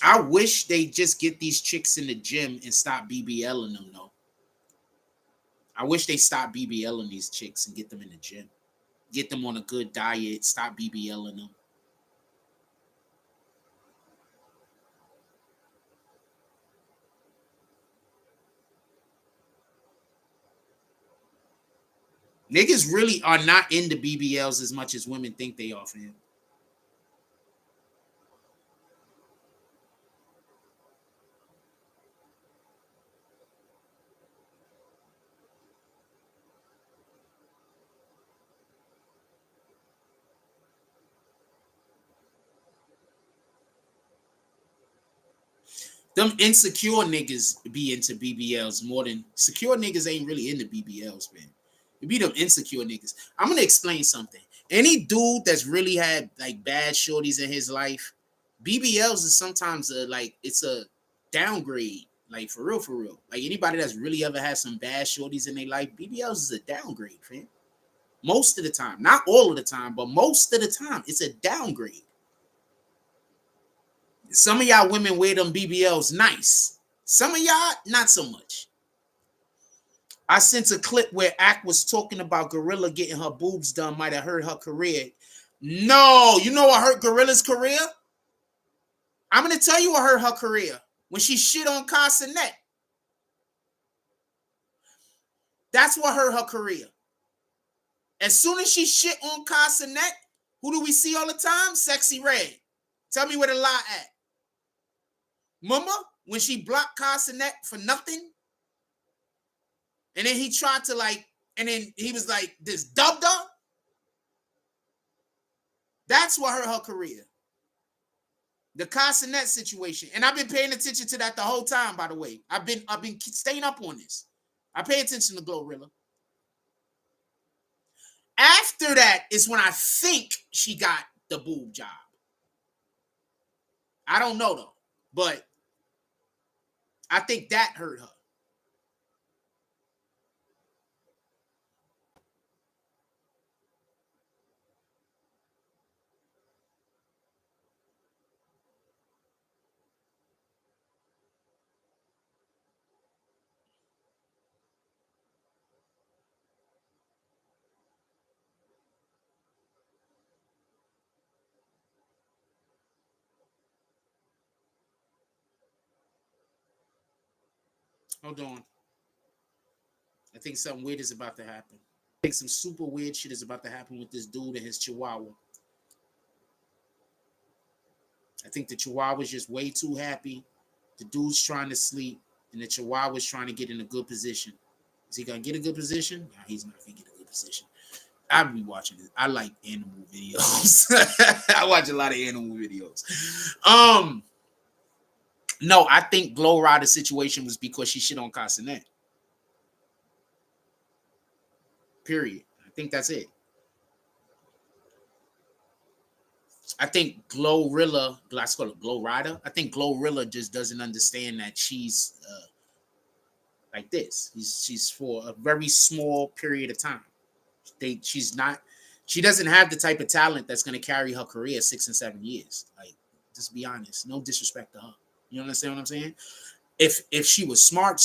I wish they just get these chicks in the gym and stop BBLing them, though. I wish they stop BBLing these chicks and get them in the gym. Get them on a good diet. Stop BBLing them. Niggas really are not into BBLs as much as women think they are, fam. Them insecure niggas be into BBLs more than secure niggas ain't really into BBLs, man. It be them insecure niggas. I'm gonna explain something. Any dude that's really had like bad shorties in his life, BBLs is sometimes it's a downgrade. Like for real, for real. Like anybody that's really ever had some bad shorties in their life, BBLs is a downgrade, fam. Most of the time, not all of the time, but most of the time, it's a downgrade. Some of y'all women wear them BBLs nice. Some of y'all, not so much. I sent a clip where Ack was talking about Glorilla getting her boobs done might have hurt her career. No, you know what hurt Gorilla's career? I'm going to tell you what hurt her career. When she shit on Casanet. That's what hurt her career. As soon as she shit on Casanet, who do we see all the time? Sexy Red. Tell me where the lie at. Remember when she blocked Casanet for nothing? And then he tried to and then he was like, this dubbed her? That's what hurt her career. The Casanet situation. And I've been paying attention to that the whole time, by the way. I've been staying up on this. I pay attention to Glorilla. After that is when I think she got the boob job. I don't know though, but I think that hurt her. Hold on. I think something weird is about to happen. I think some super weird shit is about to happen with this dude and his Chihuahua. I think the Chihuahua's just way too happy. The dude's trying to sleep, and the Chihuahua's trying to get in a good position. Is he gonna get a good position? No, he's not gonna get a good position. I'll be watching it. I like animal videos. I watch a lot of animal videos. No, I think Glorilla's situation was because she shit on Casanet. Period. I think that's it. I think Glorilla, let's call it Glorilla. I think Glorilla just doesn't understand that she's like this. She's for a very small period of time. She doesn't have the type of talent that's going to carry her career 6 and 7 years. Like, just be honest. No disrespect to her. You understand what I'm saying? If she was smart,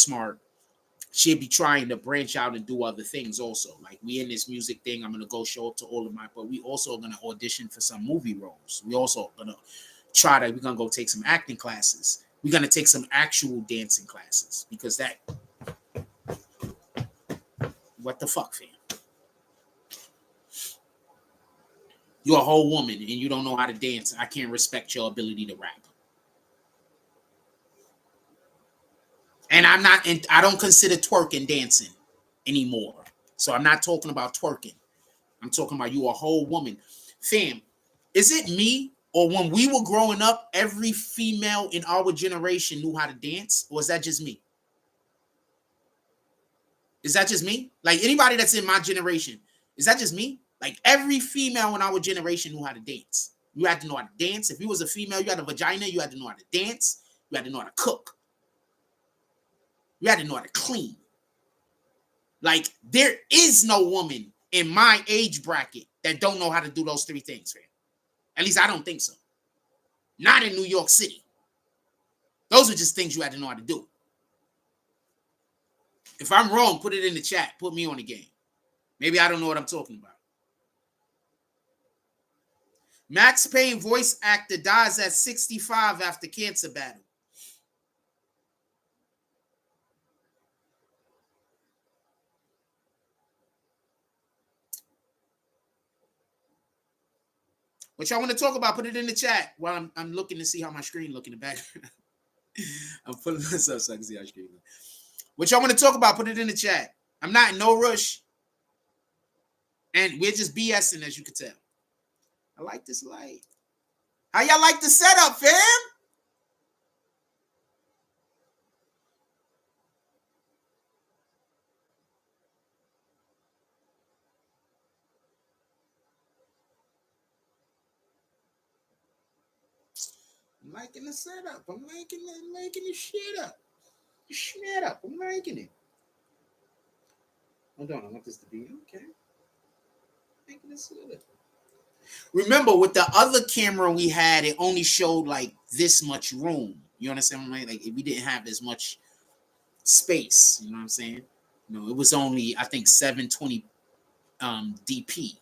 she'd be trying to branch out and do other things also. Like, we in this music thing, I'm going to go show up to all of my, but we also are going to audition for some movie roles. We also going to we're going to go take some acting classes. We're going to take some actual dancing classes because that, what the fuck, fam? You're a whole woman and you don't know how to dance. I can't respect your ability to rap. And I don't consider twerking dancing anymore. So I'm not talking about twerking. I'm talking about you a whole woman. Fam, is it me or when we were growing up, every female in our generation knew how to dance? Or is that just me? Is that just me? Like anybody that's in my generation, is that just me? Like every female in our generation knew how to dance. You had to know how to dance. If you was a female, you had a vagina, you had to know how to dance. You had to know how to cook. You had to know how to clean. Like, there is no woman in my age bracket that don't know how to do those three things, man. At least I don't think so. Not in New York City. Those are just things you had to know how to do. If I'm wrong, put it in the chat. Put me on the game. Maybe I don't know what I'm talking about. Max Payne voice actor dies at 65 after cancer battle. What y'all want to talk about? Put it in the chat while I'm looking to see how my screen look in the back. I'm pulling this up so I can see how screen look. What y'all want to talk about? Put it in the chat. I'm not in no rush. And we're just BSing, as you can tell. I like this light. How y'all like the setup, fam? I'm liking the setup. I'm liking the shit up. Shit up. I'm liking it. Hold on. I want this to be okay. Making this setup. Remember, with the other camera we had, it only showed like this much room. You understand what I'm saying? Like, if we didn't have as much space, you know what I'm saying? No, it was only, I think, 720 DP.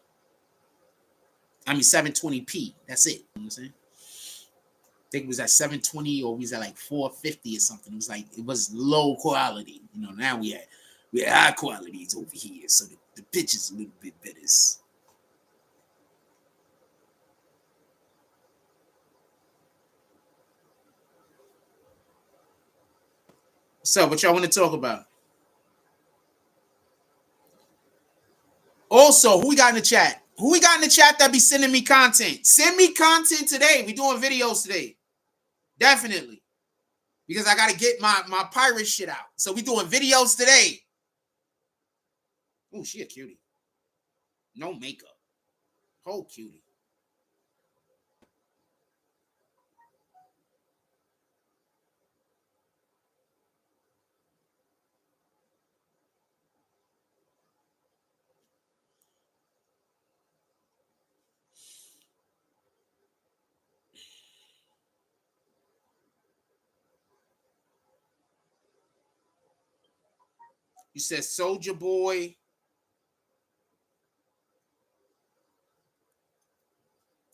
I mean 720p. That's it. You know what I'm saying? I think it was at 720 or we was at like 450 or something. It was low quality. You know, now we had high qualities over here. So the pitch is a little bit better. So what y'all want to talk about? Also, who we got in the chat? Who we got in the chat that be sending me content? Send me content today. We doing videos today. Definitely. Because I got to get my pirate shit out. So we doing videos today. Oh, she a cutie. No makeup. Whole cutie. You said Soulja Boy.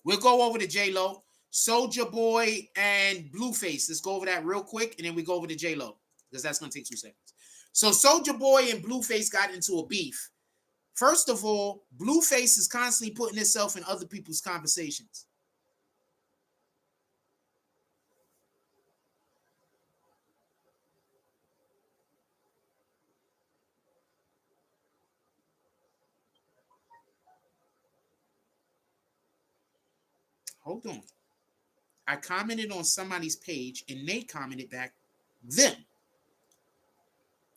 We'll go over to JLo, Soulja Boy, and Blueface. Let's go over that real quick, and then we go over to JLo because that's gonna take 2 seconds. So Soulja Boy and Blueface got into a beef. First of all, Blueface is constantly putting himself in other people's conversations. Hold on. I commented on somebody's page, and they commented back them.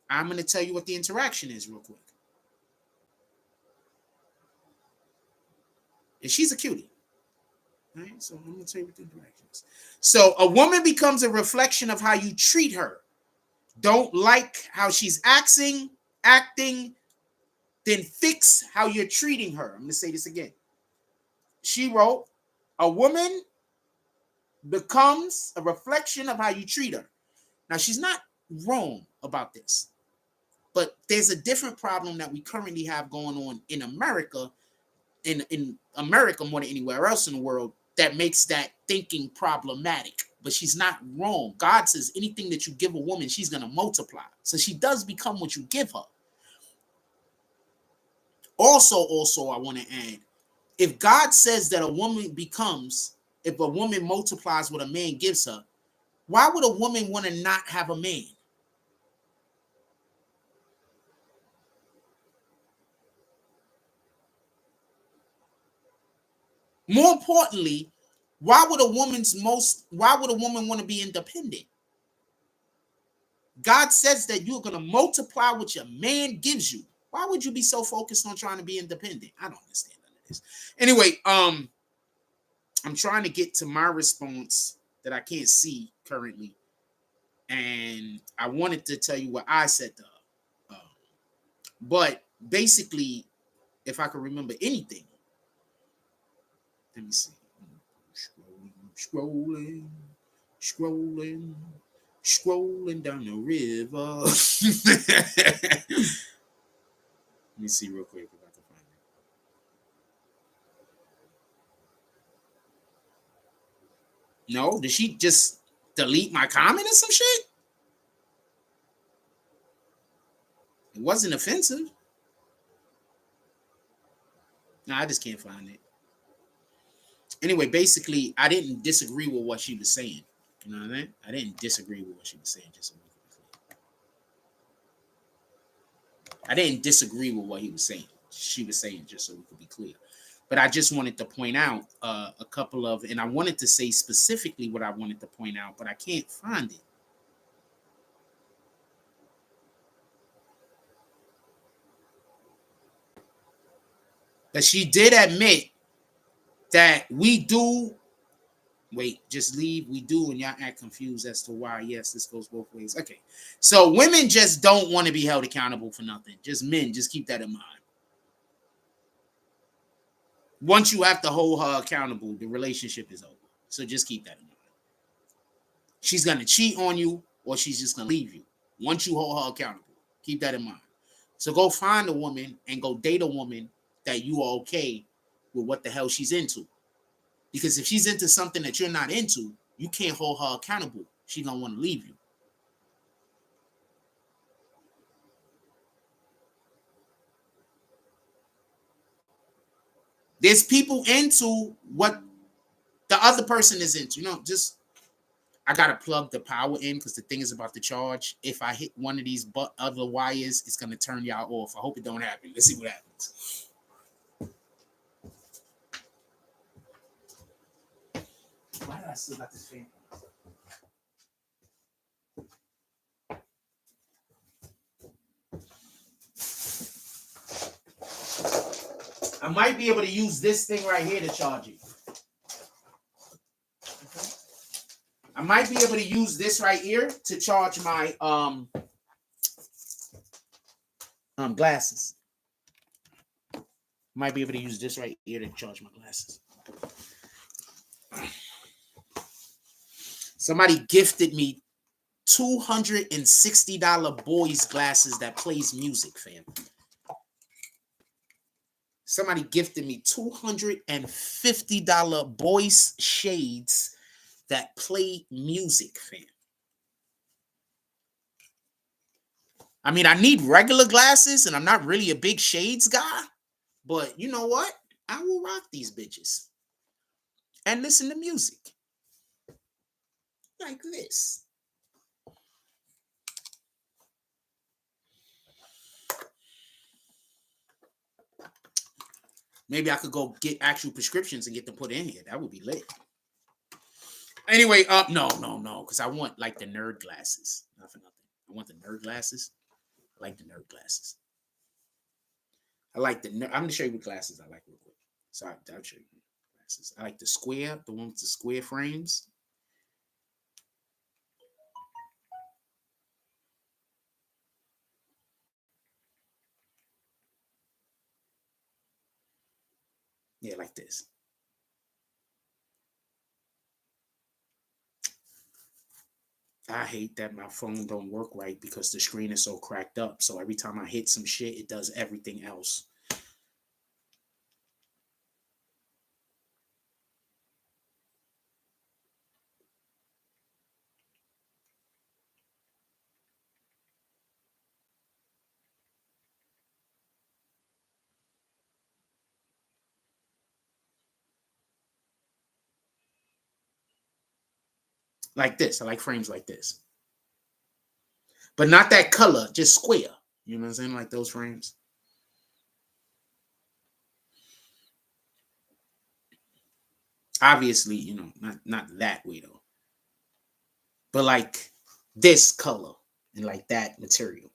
I'm going to tell you what the interaction is real quick. And she's a cutie. All right, so I'm going to tell you what the interaction is. So a woman becomes a reflection of how you treat her. Don't like how she's acting, then fix how you're treating her. I'm going to say this again. She wrote, a woman becomes a reflection of how you treat her. Now, she's not wrong about this, but there's a different problem that we currently have going on in America, in America more than anywhere else in the world, that makes that thinking problematic. But she's not wrong. God says anything that you give a woman, she's going to multiply. So she does become what you give her. Also, I want to add, if God says that a woman becomes, if a woman multiplies what a man gives her, why would a woman want to not have a man? More importantly, why would a woman want to be independent? God says that you're going to multiply what your man gives you. Why would you be so focused on trying to be independent? I don't understand none of this. Anyway, I'm trying to get to my response that I can't see currently. And I wanted to tell you what I said to her. But basically, if I can remember anything, let me see. Scrolling down the river. Let me see real quick if I can find it. No, did she just delete my comment or some shit? It wasn't offensive. No, I just can't find it. Anyway, basically, I didn't disagree with what she was saying. You know what I mean? I didn't disagree with what she was saying. I didn't disagree with what he was saying. She was saying, just so we could be clear. But I just wanted to point out a couple of, and I wanted to say specifically what I wanted to point out, but I can't find it. But she did admit that we do. Wait, just leave. We do, and y'all act confused as to why. Yes, this goes both ways. Okay, so women just don't want to be held accountable for nothing. Just men, just keep that in mind. Once you have to hold her accountable, the relationship is over. So just keep that in mind. She's gonna cheat on you, or she's just gonna leave you. Once you hold her accountable, keep that in mind. So go find a woman and go date a woman that you are okay with what the hell she's into. Because if she's into something that you're not into, you can't hold her accountable. She's gonna want to leave you. There's people into what the other person is into. You know, just I gotta plug the power in because the thing is about the charge. If I hit one of these other wires, it's gonna turn y'all off. I hope it don't happen. Let's see what happens. Why did I still got this fan? I might be able to use this thing right here to charge it. Okay. I might be able to use this right here to charge my glasses. Might be able to use this right here to charge my glasses. Somebody gifted me $260 boys glasses that plays music, fam. Somebody gifted me $250 boys shades that play music, fam. I mean, I need regular glasses, and I'm not really a big shades guy, but you know what? I will rock these bitches and listen to music like this. Maybe I could go get actual prescriptions and get them put in here. That would be lit. Anyway, no, because I want like the nerd glasses. Not for nothing. I want the nerd glasses. I like the nerd glasses. I like the. I'm gonna show you what glasses I like real quick. So I'll show you glasses. I like the square, the one with the square frames. Yeah, like this. I hate that my phone don't work right because the screen is so cracked up. So every time I hit some shit, it does everything else. Like this. I like frames like this. But not that color, just square. You know what I'm saying? Like those frames. Obviously, you know, not that way though. But like this color and like that material.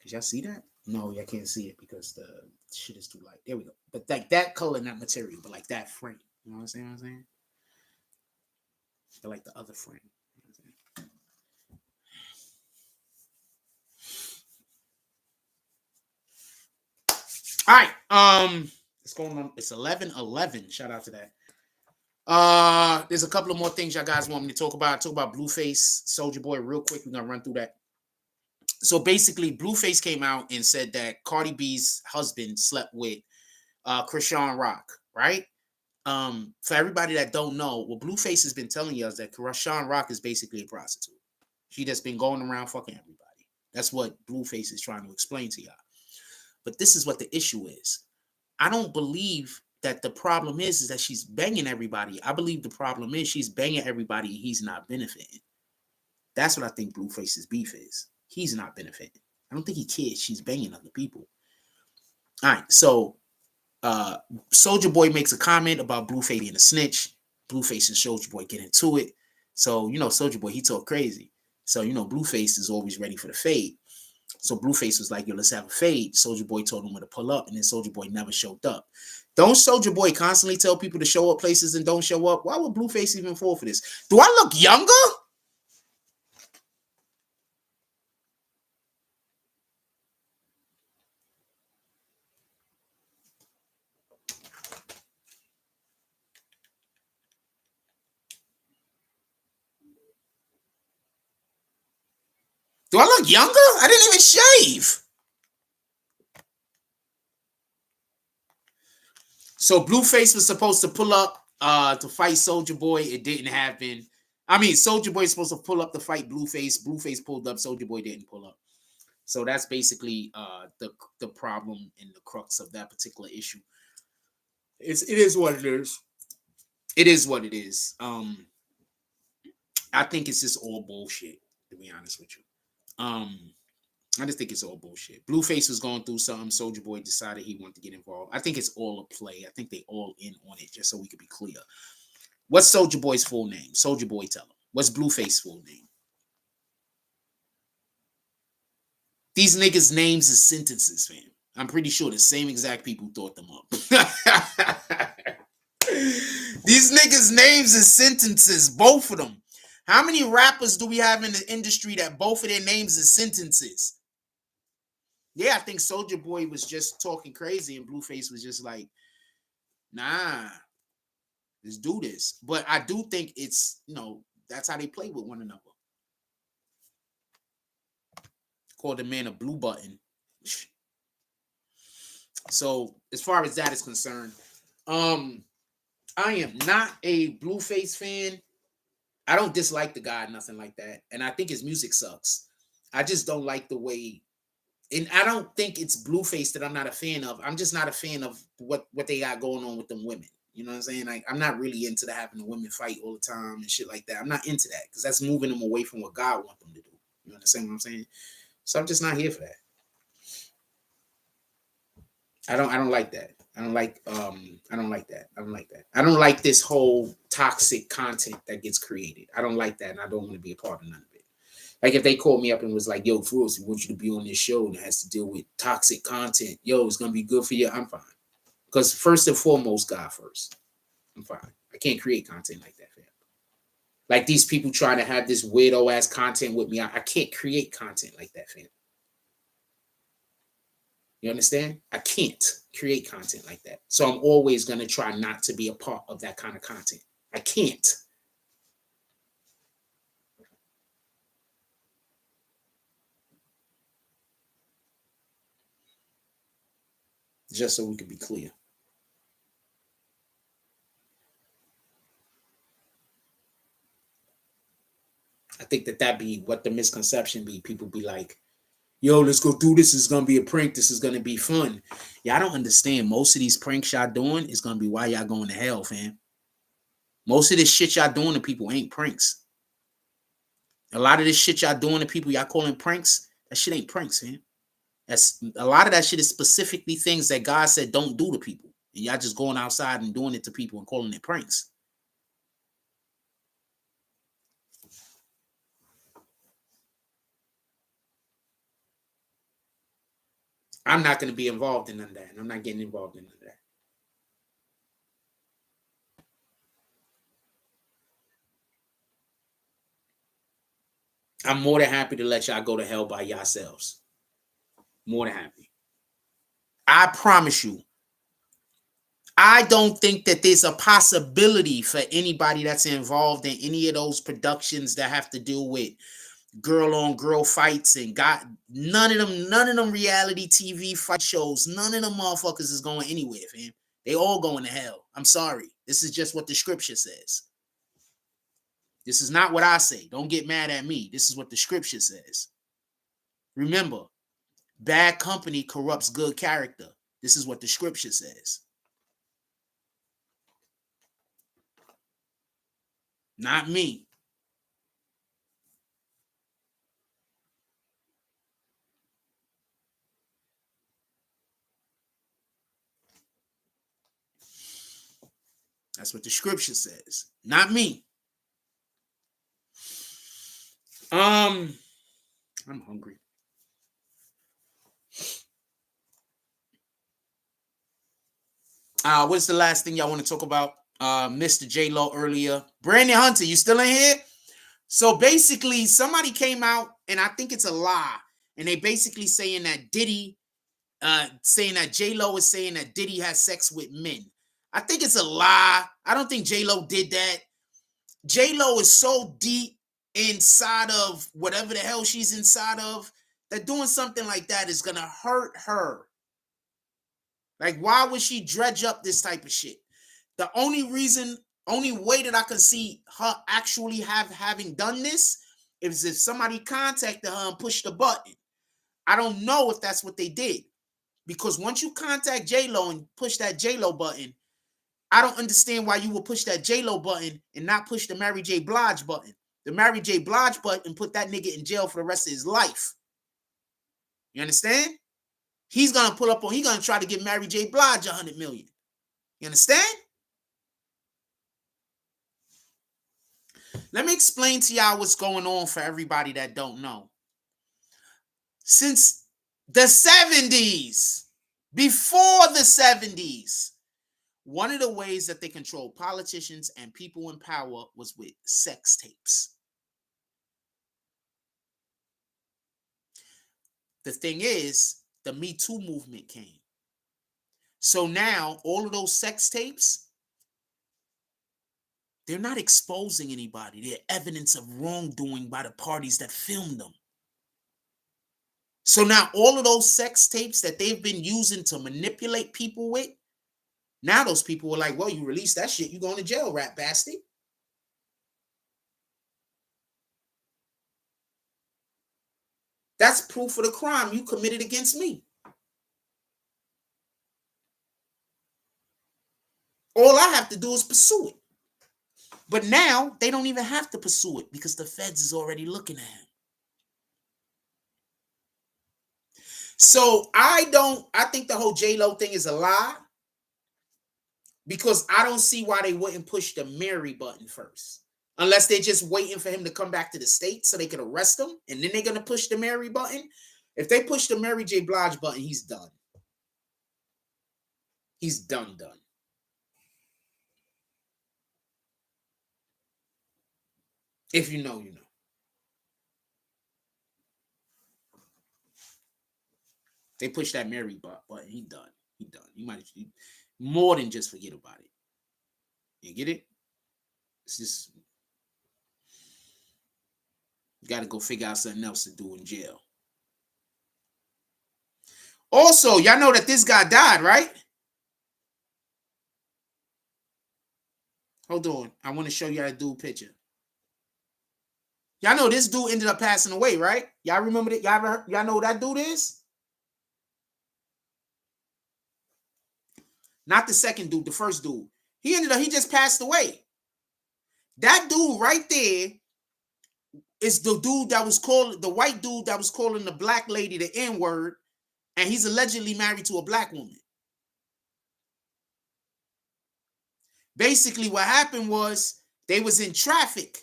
Did y'all see that? No, y'all can't see it because the shit is too light. There we go. But like that color and that material, but like that frame. You know what I'm saying? But like the other frame. All right. It's going on. It's 11:11. Shout out to that. There's a couple of more things y'all guys want me to talk about. Talk about Blueface, Soulja Boy, real quick. We're gonna run through that. So basically, Blueface came out and said that Cardi B's husband slept with Krishan Rock, right? For everybody that don't know, what Blueface has been telling us that Krishan Rock is basically a prostitute. She just been going around fucking everybody. That's what Blueface is trying to explain to y'all. But this is what the issue is. I don't believe that the problem is that she's banging everybody. I believe the problem is she's banging everybody and he's not benefiting. That's what I think Blueface's beef is. He's not benefiting. I don't think he cares. She's banging other people. All right, so Soulja Boy makes a comment about Blueface being a snitch. Blueface and Soulja Boy get into it. So, Soulja Boy, he talk crazy. So, Blueface is always ready for the fade. So Blueface was like, yo, let's have a fade. Soulja Boy told him where to pull up, and then Soulja Boy never showed up. Don't Soulja Boy constantly tell people to show up places and don't show up? Why would Blueface even fall for this? Do I look younger? Do I look younger? I didn't even shave. So Blueface was supposed to pull up to fight Soulja Boy. It didn't happen. I mean, Soulja Boy is supposed to pull up to fight Blueface. Blueface pulled up. Soulja Boy didn't pull up. So that's basically the problem and the crux of that particular issue. It is what it is. It is what it is. I think it's just all bullshit, to be honest with you. I just think it's all bullshit. Blueface was going through something. Soulja Boy decided he wanted to get involved. I think it's all a play. I think they all in on it, just so we could be clear. What's Soulja Boy's full name? Soulja Boy, tell him. What's Blueface's full name? These niggas' names is sentences, fam. I'm pretty sure the same exact people thought them up. These niggas' names is sentences, both of them. How many rappers do we have in the industry that both of their names is sentences? Yeah, I think Soulja Boy was just talking crazy and Blueface was just like, nah, let's do this. But I do think it's, that's how they play with one another. Called the man a blue button. So as far as that is concerned, I am not a Blueface fan. I don't dislike the guy, nothing like that. And I think his music sucks. I just don't like the way, and I don't think it's Blueface that I'm not a fan of. I'm just not a fan of what they got going on with them women. You know what I'm saying? Like, I'm not really into having the women fight all the time and shit like that. I'm not into that because that's moving them away from what God wants them to do. You understand what I'm saying? So I'm just not here for that. I don't like that. I don't like that. I don't like that. I don't like this whole toxic content that gets created. I don't like that, and I don't want to be a part of none of it. Like if they called me up and was like, yo, Fools, we want you to be on this show that has to deal with toxic content. Yo, it's gonna be good for you. I'm fine. Because first and foremost, God first. I'm fine. I can't create content like that, fam. Like these people trying to have this weirdo ass content with me. I can't create content like that, fam. You understand? I can't create content like that. So I'm always going to try not to be a part of that kind of content. I can't. Just so we can be clear. I think that be what the misconception be. People be like, yo, let's go do this. It's going to be a prank. This is going to be fun. Y'all don't understand. Most of these pranks y'all doing is going to be why y'all going to hell, fam. Most of this shit y'all doing to people ain't pranks. A lot of this shit y'all doing to people y'all calling pranks, that shit ain't pranks, man. That's a lot of that shit is specifically things that God said don't do to people. And y'all just going outside and doing it to people and calling it pranks. I'm not going to be involved in none of that. I'm not getting involved in none of that. I'm more than happy to let y'all go to hell by yourselves. More than happy. I promise you. I don't think that there's a possibility for anybody that's involved in any of those productions that have to do with girl on girl fights and got none of them reality TV fight shows. None of them motherfuckers is going anywhere, fam. They all going to hell. I'm sorry. This is just what the scripture says. This is not what I say. Don't get mad at me. This is what the scripture says. Remember, bad company corrupts good character. This is what the scripture says. Not me. That's what the scripture says. Not me. I'm hungry. What's the last thing y'all want to talk about? Mr. JLo earlier. Brandon Hunter, you still in here? So basically, somebody came out, and I think it's a lie, and they basically saying that Diddy, saying that JLo is saying that Diddy has sex with men. I think it's a lie. I don't think JLo did that. JLo is so deep inside of whatever the hell she's inside of that doing something like that is gonna hurt her. Like, why would she dredge up this type of shit? The only way that I can see her actually having done this is if somebody contacted her and pushed the button. I don't know if that's what they did. Because once you contact JLo and push that JLo button, I don't understand why you would push that JLo button and not push the Mary J. Blige button. The Mary J. Blige button put that nigga in jail for the rest of his life. You understand? He's gonna try to give Mary J. Blige $100 million. You understand? Let me explain to y'all what's going on for everybody that don't know. Since the 70s, before the 70s, one of the ways that they control politicians and people in power was with sex tapes. The thing is, the Me Too movement came. So now all of those sex tapes, they're not exposing anybody. They're evidence of wrongdoing by the parties that filmed them. So now all of those sex tapes that they've been using to manipulate people with, now those people are like, well, you release that shit, you going to jail, rat bastard. That's proof of the crime you committed against me. All I have to do is pursue it. But now they don't even have to pursue it because the feds is already looking at him. So I think the whole JLo thing is a lie because I don't see why they wouldn't push the Mary button first. Unless they're just waiting for him to come back to the States so they can arrest him. And then they're going to push the Mary button. If they push the Mary J. Blige button, he's done. He's done. If you know, you know. They push that Mary button, he done. You might more than just forget about it. You get it? It's just you got to go figure out something else to do in jail. Also, y'all know that this guy died, right? Hold on. I want to show you how to do a picture. Y'all know this dude ended up passing away, right? Y'all remember that? Y'all know who that dude is? Not the second dude, the first dude. He just passed away. That dude right there is the dude that was the white dude that was calling the black lady the N-word, and he's allegedly married to a black woman. Basically, what happened was they was in traffic,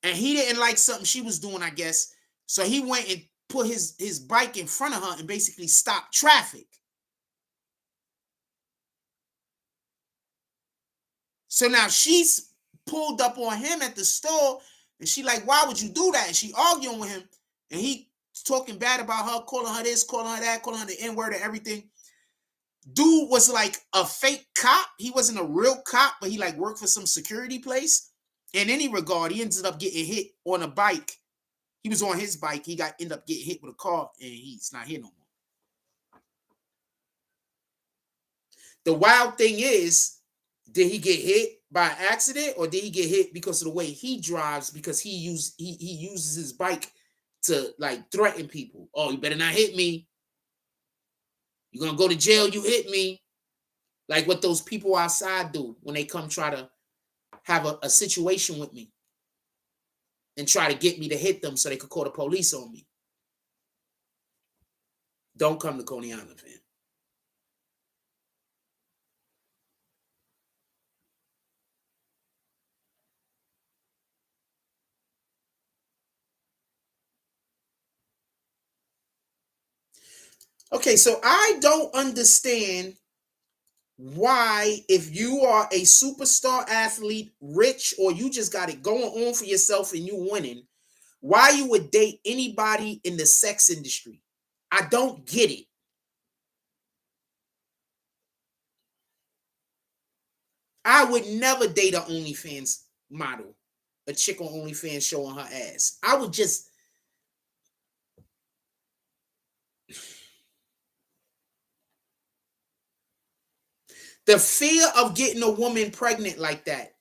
and he didn't like something she was doing, I guess. So he went and put his bike in front of her and basically stopped traffic. So now she's pulled up on him at the store, and she like, why would you do that? And she arguing with him, and he talking bad about her, calling her this, calling her that, calling her the N-word and everything. Dude was like a fake cop. He wasn't a real cop, but he like worked for some security place. In any regard, he ended up getting hit on a bike. He was on his bike. He ended up getting hit with a car, and he's not here no more. The wild thing is, did he get hit by accident, or did he get hit because of the way he drives? Because he uses his bike to like threaten people. Oh, you better not hit me. You're gonna go to jail. You hit me. Like what those people outside do when they come try to have a situation with me and try to get me to hit them so they could call the police on me. Don't come to Coney Island, fam. Okay, so I don't understand why, if you are a superstar athlete, rich, or you just got it going on for yourself and you winning, why you would date anybody in the sex industry. I don't get it. I would never date an OnlyFans model, a chick on OnlyFans showing her ass. I would just... The fear of getting a woman pregnant like that.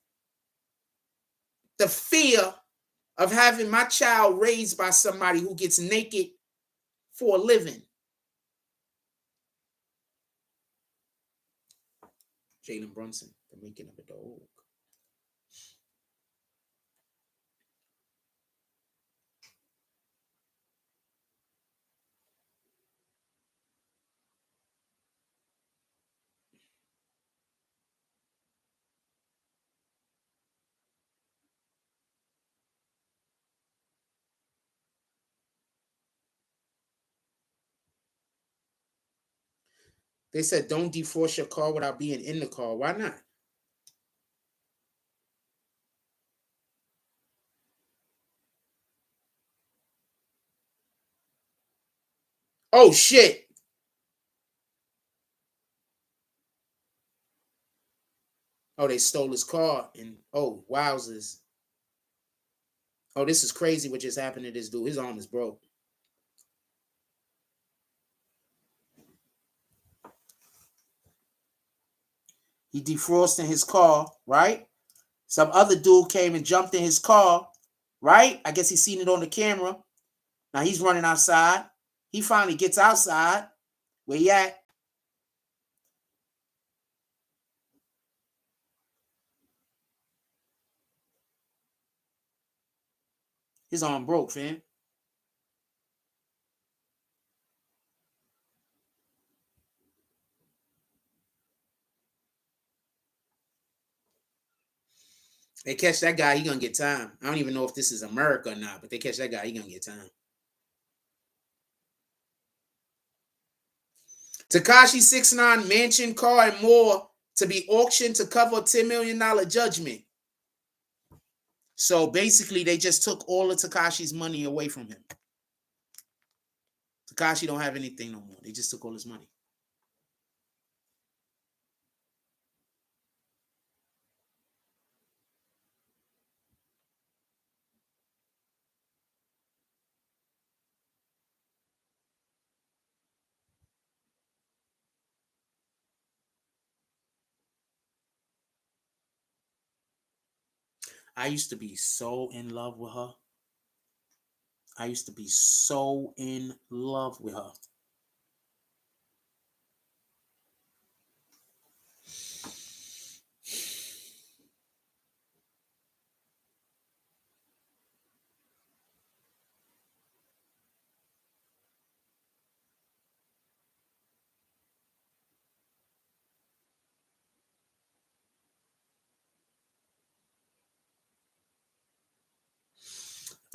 The fear of having my child raised by somebody who gets naked for a living. Jalen Brunson, the making of a dog. They said, don't defrost your car without being in the car. Why not? Oh, shit. Oh, they stole his car. And, oh, wowzers. Oh, this is crazy what just happened to this dude. His arm is broke. He defrosted his car, right? Some other dude came and jumped in his car, right? I guess he seen it on the camera. Now he's running outside. He finally gets outside. Where he at? His arm broke, fam. They catch that guy, he gonna get time. I don't even know if this is America or not, but they catch that guy, he gonna get time. Tekashi 6ix9ine mansion, car, and more to be auctioned to cover a $10 million judgment. So basically, they just took all of Tekashi's money away from him. Tekashi don't have anything no more. They just took all his money. I used to be so in love with her. I used to be so in love with her.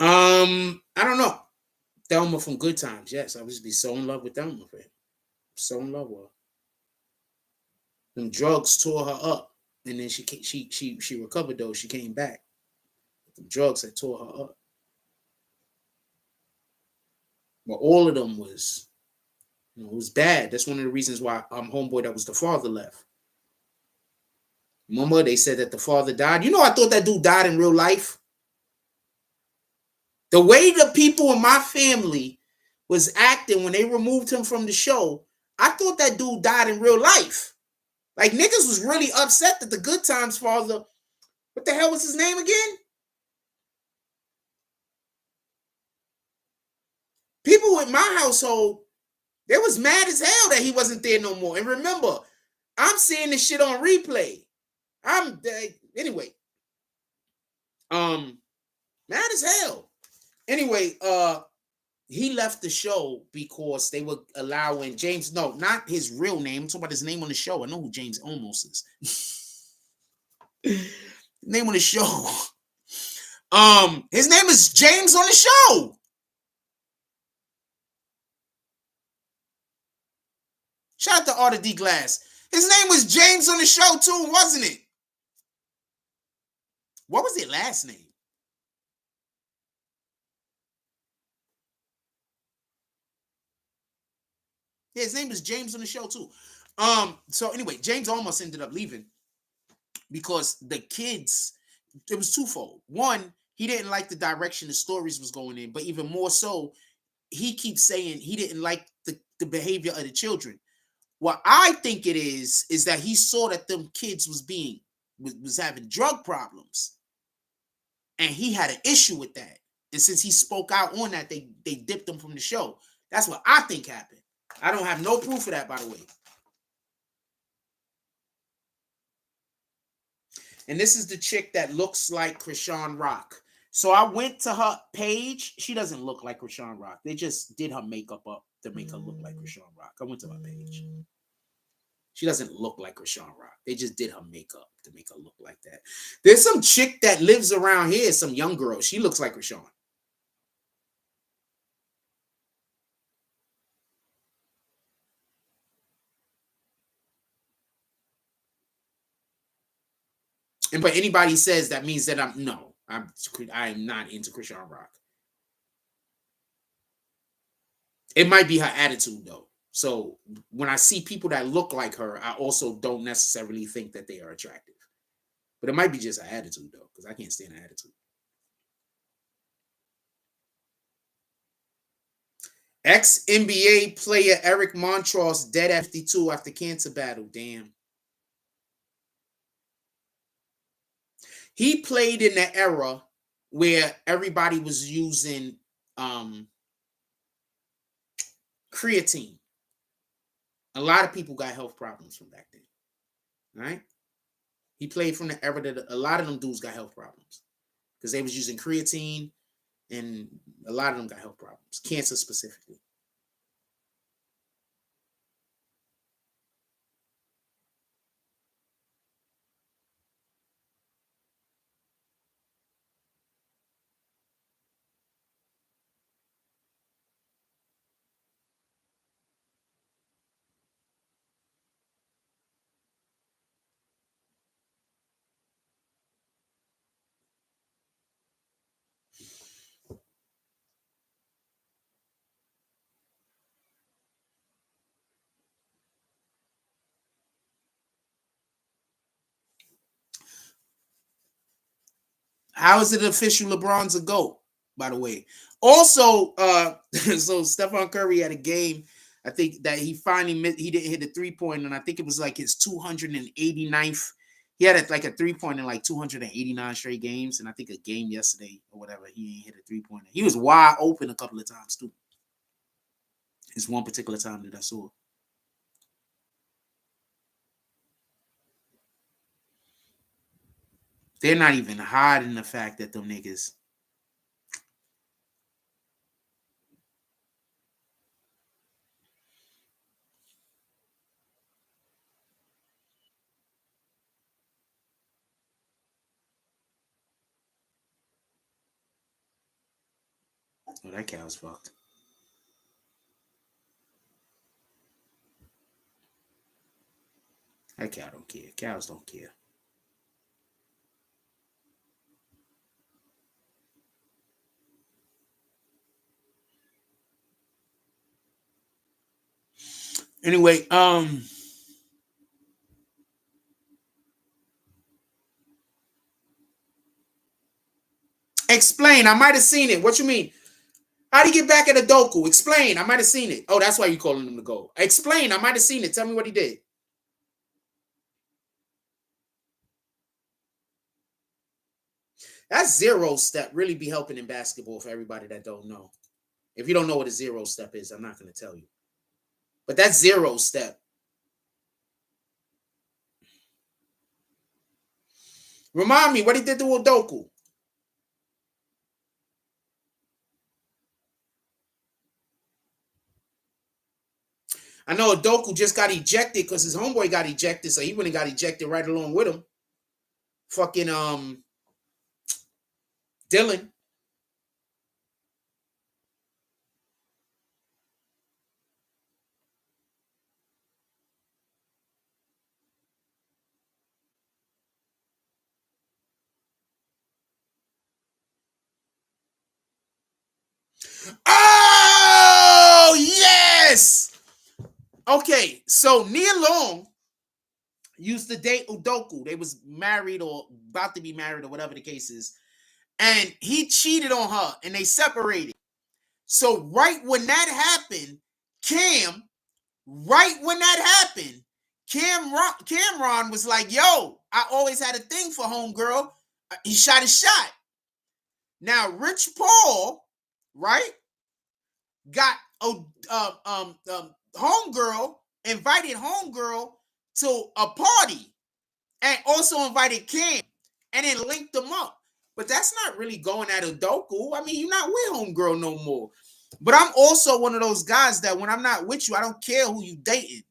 I don't know. Thelma from Good Times. Yes, I used to be so in love with Thelma, man. So in love with her. Them drugs tore her up, and then she recovered though. She came back. The drugs had tore her up. But all of them was, it was bad. That's one of the reasons why homeboy that was the father left. Remember, they said that the father died. I thought that dude died in real life. The way the people in my family was acting when they removed him from the show, I thought that dude died in real life. Like, niggas was really upset that the Good Times father, what the hell was his name again? People in my household, they was mad as hell that he wasn't there no more. And remember, I'm seeing this shit on replay. Anyway. Mad as hell. Anyway, he left the show because they were allowing James, no, not his real name. I'm talking about his name on the show. I know who James almost is. Name on the show. His name is James on the show. Shout out to Arthur D. Glass. His name was James on the show too, wasn't it? What was his last name? Yeah, his name was James on the show too. So anyway, James almost ended up leaving because the kids, it was twofold. One, he didn't like the direction the stories was going in, but even more so, he keeps saying he didn't like the behavior of the children. What I think it is that he saw that them kids was having drug problems, and he had an issue with that. And since he spoke out on that, they dipped him from the show. That's what I think happened. I don't have no proof of that, by the way. And this is the chick that looks like Krishan Rock. So I went to her page. She doesn't look like Krishan Rock. They just did her makeup up to make her look like Krishan Rock. I went to her page. She doesn't look like Krishan Rock. They just did her makeup to make her look like that. There's some chick that lives around here, some young girl. She looks like Krishan. And but anybody says that means that I'm not into Krishan Rock. It might be her attitude though. So when I see people that look like her, I also don't necessarily think that they are attractive. But it might be just her attitude though, because I can't stand her attitude. Ex-NBA player Eric Montross dead at 52 after cancer battle. Damn. He played in the era where everybody was using creatine. A lot of people got health problems from back then. Right? He played from the era that a lot of them dudes got health problems because they was using creatine, and a lot of them got health problems, cancer specifically. How is it official LeBron's a GOAT, by the way? Also, so Stephen Curry had a game, I think that he he didn't hit a 3-point, and I think it was like his 289th. He had like a 3-point in like 289 straight games, and I think a game yesterday or whatever, he ain't hit a 3-pointer. He was wide open a couple of times too. It's one particular time that I saw. They're not even hiding the fact that them niggas. Oh, that cow's fucked. That cow don't care. Cows don't care. Anyway, explain. I might have seen it. What you mean? How do you get back at Adoku? Explain. I might have seen it. Oh, that's why you calling him to go. Explain. I might have seen it. Tell me what he did. That zero step really be helping in basketball for everybody that don't know. If you don't know what a zero step is, I'm not going to tell you. But that zero step. Remind me what he did to Udoka. I know Udoka just got ejected because his homeboy got ejected, so he wouldn't got ejected right along with him. Fucking Dylan. Oh yes. Okay, so Nia Long used to date Udoka. They was married or about to be married or whatever the case is. And he cheated on her and they separated. So right when that happened, Cameron was like, yo, I always had a thing for homegirl. He shot his shot. Now, Rich Paul, right, got homegirl, invited homegirl to a party and also invited Cam and then linked them up. But that's not really going at Udoka. I mean, you're not with homegirl no more. But I'm also one of those guys that when I'm not with you, I don't care who you dating.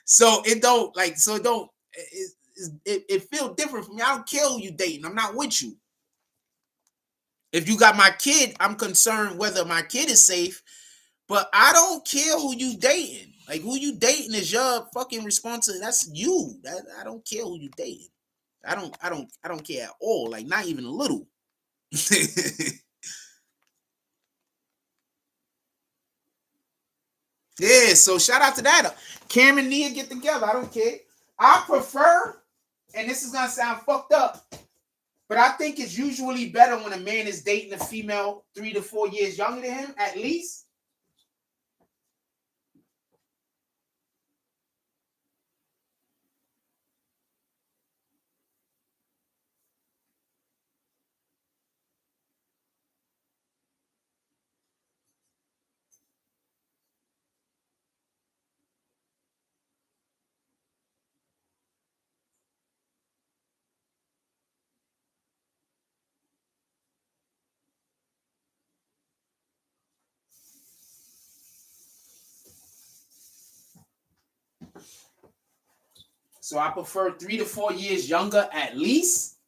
So it don't like, so it don't, it feels different for me. I don't care who you dating. I'm not with you. If you got my kid, I'm concerned whether my kid is safe, but I don't care who you dating. Like, who you dating is your fucking responsibility. That's you. I don't care who you dating. I don't care at all. Like, not even a little. Yeah, so shout out to that. Cam and Nia get together. I don't care. I prefer, and this is gonna sound fucked up, but I think it's usually better when a man is dating a female 3 to 4 years younger than him, at least. So I prefer 3 to 4 years younger at least.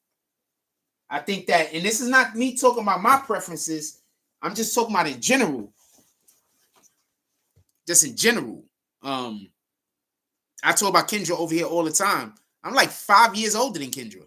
I think that, and this is not me talking about my preferences. I'm just talking about in general. Just in general. I talk about Kendra over here all the time. I'm like 5 years older than Kendra.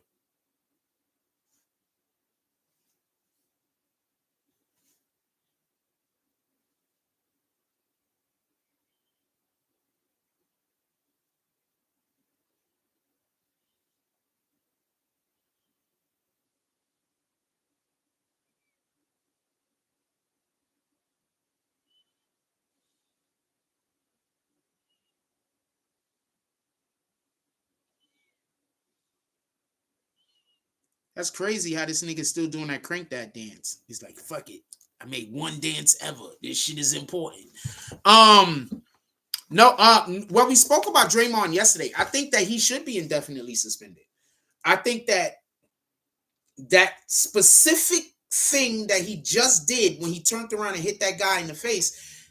That's crazy how this nigga still doing that crank that dance. He's like, fuck it. I made one dance ever. This shit is important. No, well, we spoke about Draymond yesterday. I think that he should be indefinitely suspended. I think that that specific thing that he just did when he turned around and hit that guy in the face,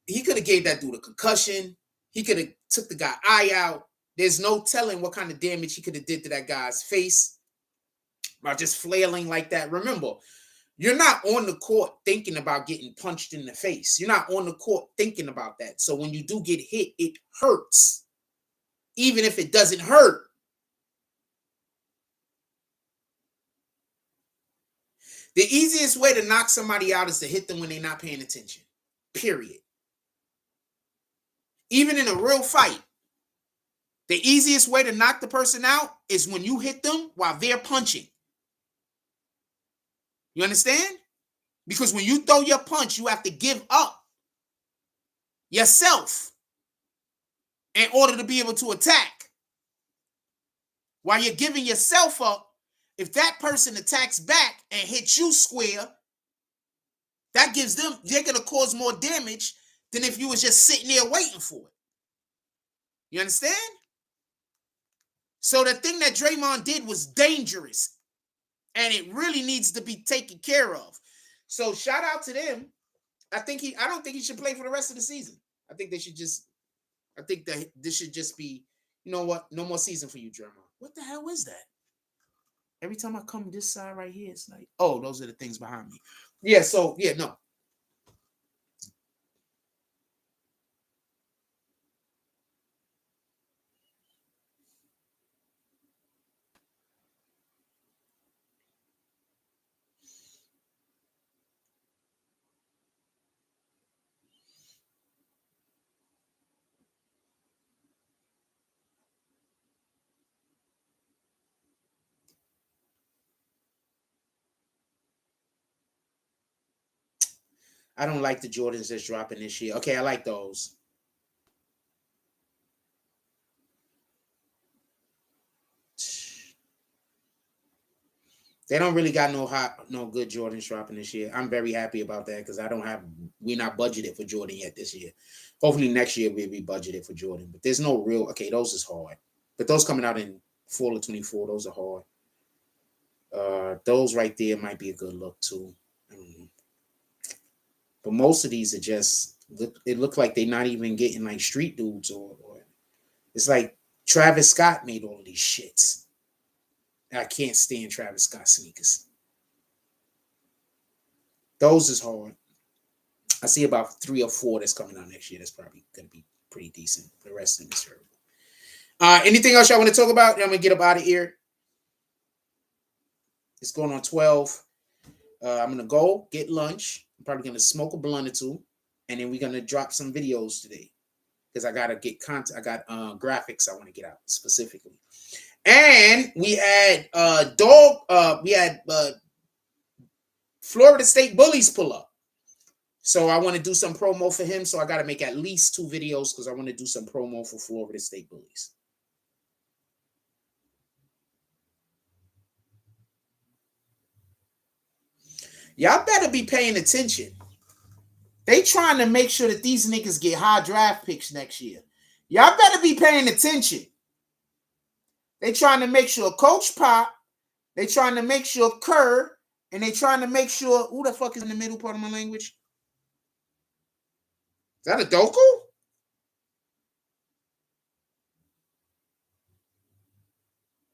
he could have gave that dude a concussion. He could have took the guy eye out. There's no telling what kind of damage he could have did to that guy's face by just flailing like that. Remember, you're not on the court thinking about getting punched in the face. You're not on the court thinking about that. So when you do get hit, it hurts. Even if it doesn't hurt. The easiest way to knock somebody out is to hit them when they're not paying attention. Period. Even in a real fight, the easiest way to knock the person out is when you hit them while they're punching. You understand? Because when you throw your punch, you have to give up yourself in order to be able to attack. While you're giving yourself up, if that person attacks back and hits you square, that gives them, they're going to cause more damage than if you was just sitting there waiting for it. You understand? So the thing that Draymond did was dangerous. And it really needs to be taken care of. So shout out to them. I don't think he should play for the rest of the season. I think they should just. I think that this should just be. You know what? No more season for you, Jeremiah. What the hell is that? Every time I come this side right here, it's like, oh, those are the things behind me. Yeah. So yeah, no. I don't like the Jordans that's dropping this year. Okay, I like those. They don't really got no good Jordans dropping this year. I'm very happy about that because we're not budgeted for Jordan yet this year. Hopefully next year we'll be budgeted for Jordan. But there's no real, okay, those is hard. But those coming out in fall of 24, those are hard. Those right there might be a good look too. But most of these are just, it look like they're not even getting like street dudes or it's like Travis Scott made all of these shits. I can't stand Travis Scott sneakers. Those is hard. I see about 3 or 4 that's coming out next year. That's probably going to be pretty decent. The rest of them is terrible. Anything else y'all want to talk about? I'm going to get up out of here. It's going on 12. I'm going to go get lunch. I'm probably going to smoke a blunt or two. And then we're going to drop some videos today. Because I got to get content. I got graphics I want to get out specifically. And we had Florida State Bullies pull up. So I want to do some promo for him. So I got to make at least 2 videos because I want to do some promo for Florida State Bullies. Y'all better be paying attention. They trying to make sure that these niggas get high draft picks next year. Y'all better be paying attention. They trying to make sure Coach Pop, they trying to make sure Kerr, and they trying to make sure, who the fuck is in the middle part of my language? Is that a Doku?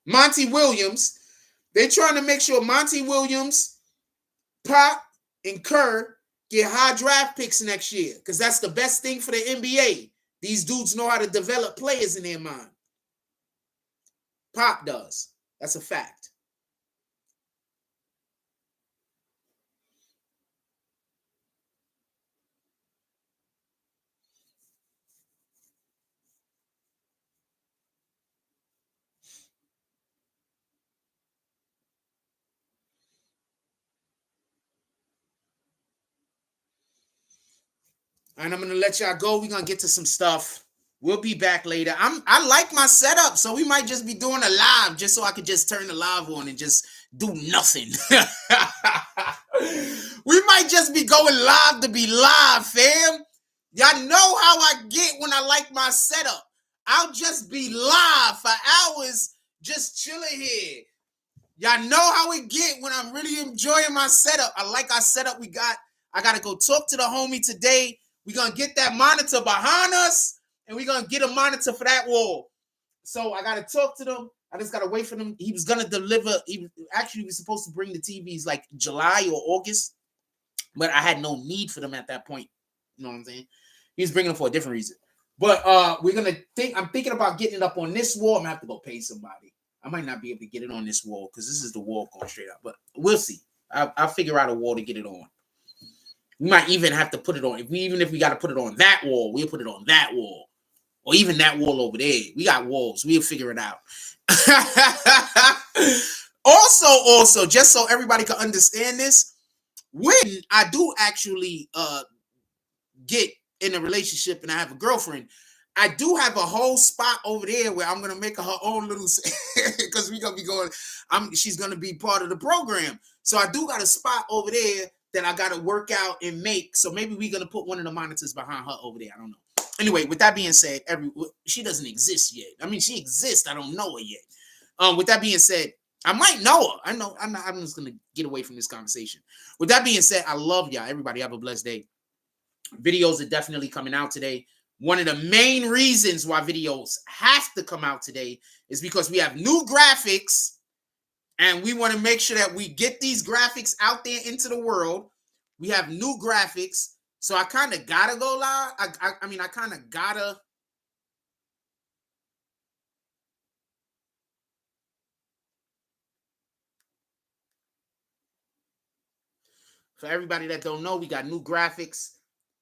Monty Williams. They trying to make sure Monty Williams, Pop, and Kerr get high draft picks next year because that's the best thing for the NBA. These dudes know how to develop players in their mind. Pop does. That's a fact. And I'm going to let y'all go. We're going to get to some stuff. We'll be back later. I like my setup, so we might just be doing a live just so I could just turn the live on and just do nothing. We might just be going live to be live, fam. Y'all know how I get when I like my setup. I'll just be live for hours just chilling here. Y'all know how it get when I'm really enjoying my setup. I like our setup we got. I got to go talk to the homie today. We're going to get that monitor behind us, and we're going to get a monitor for that wall. So I got to talk to them. I just got to wait for them. He was going to deliver. He was supposed to bring the TVs like July or August, but I had no need for them at that point. You know what I'm saying? He was bringing them for a different reason. But we're going to think. I'm thinking about getting it up on this wall. I'm going to have to go pay somebody. I might not be able to get it on this wall because this is the wall going straight up. But we'll see. I'll figure out a wall to get it on. We might even have to put it on. Even if we got to put it on that wall, we'll put it on that wall. Or even that wall over there. We got walls. We'll figure it out. Also, just so everybody can understand this, when I do actually get in a relationship and I have a girlfriend, I do have a whole spot over there where I'm gonna make her own little because we're gonna be going. She's gonna be part of the program. So I do got a spot over there that I gotta work out and make. So maybe we're gonna put one of the monitors behind her over there. I don't know. Anyway, with that being said, she doesn't exist yet. I mean, she exists. I don't know her yet. With that being said, I might know her. I know. I'm just gonna get away from this conversation. With that being said, I love y'all. Everybody have a blessed day. Videos are definitely coming out today. One of the main reasons why videos have to come out today is because we have new graphics, and we want to make sure that we get these graphics out there into the world. We have new graphics, so I kind of gotta go live. I mean, I kind of gotta. For everybody that don't know, we got new graphics,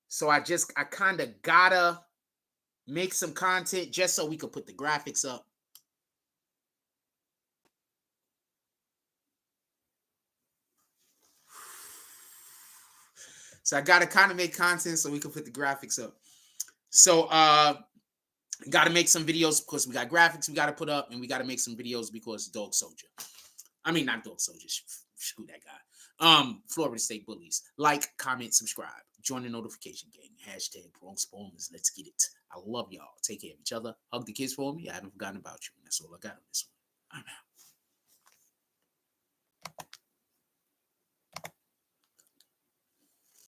so I kind of gotta make some content just so we could put the graphics up. So I gotta kind of make content so we can put the graphics up. So gotta make some videos because we got graphics we gotta put up, and we gotta make some videos because Dog Soulja. I mean, not Dog Soulja. Screw that guy. Florida State Bullies. Like, comment, subscribe. Join the notification gang. Hashtag Bronx Bombers. Let's get it. I love y'all. Take care of each other. Hug the kids for me. I haven't forgotten about you. And that's all I got on this one. I'm out.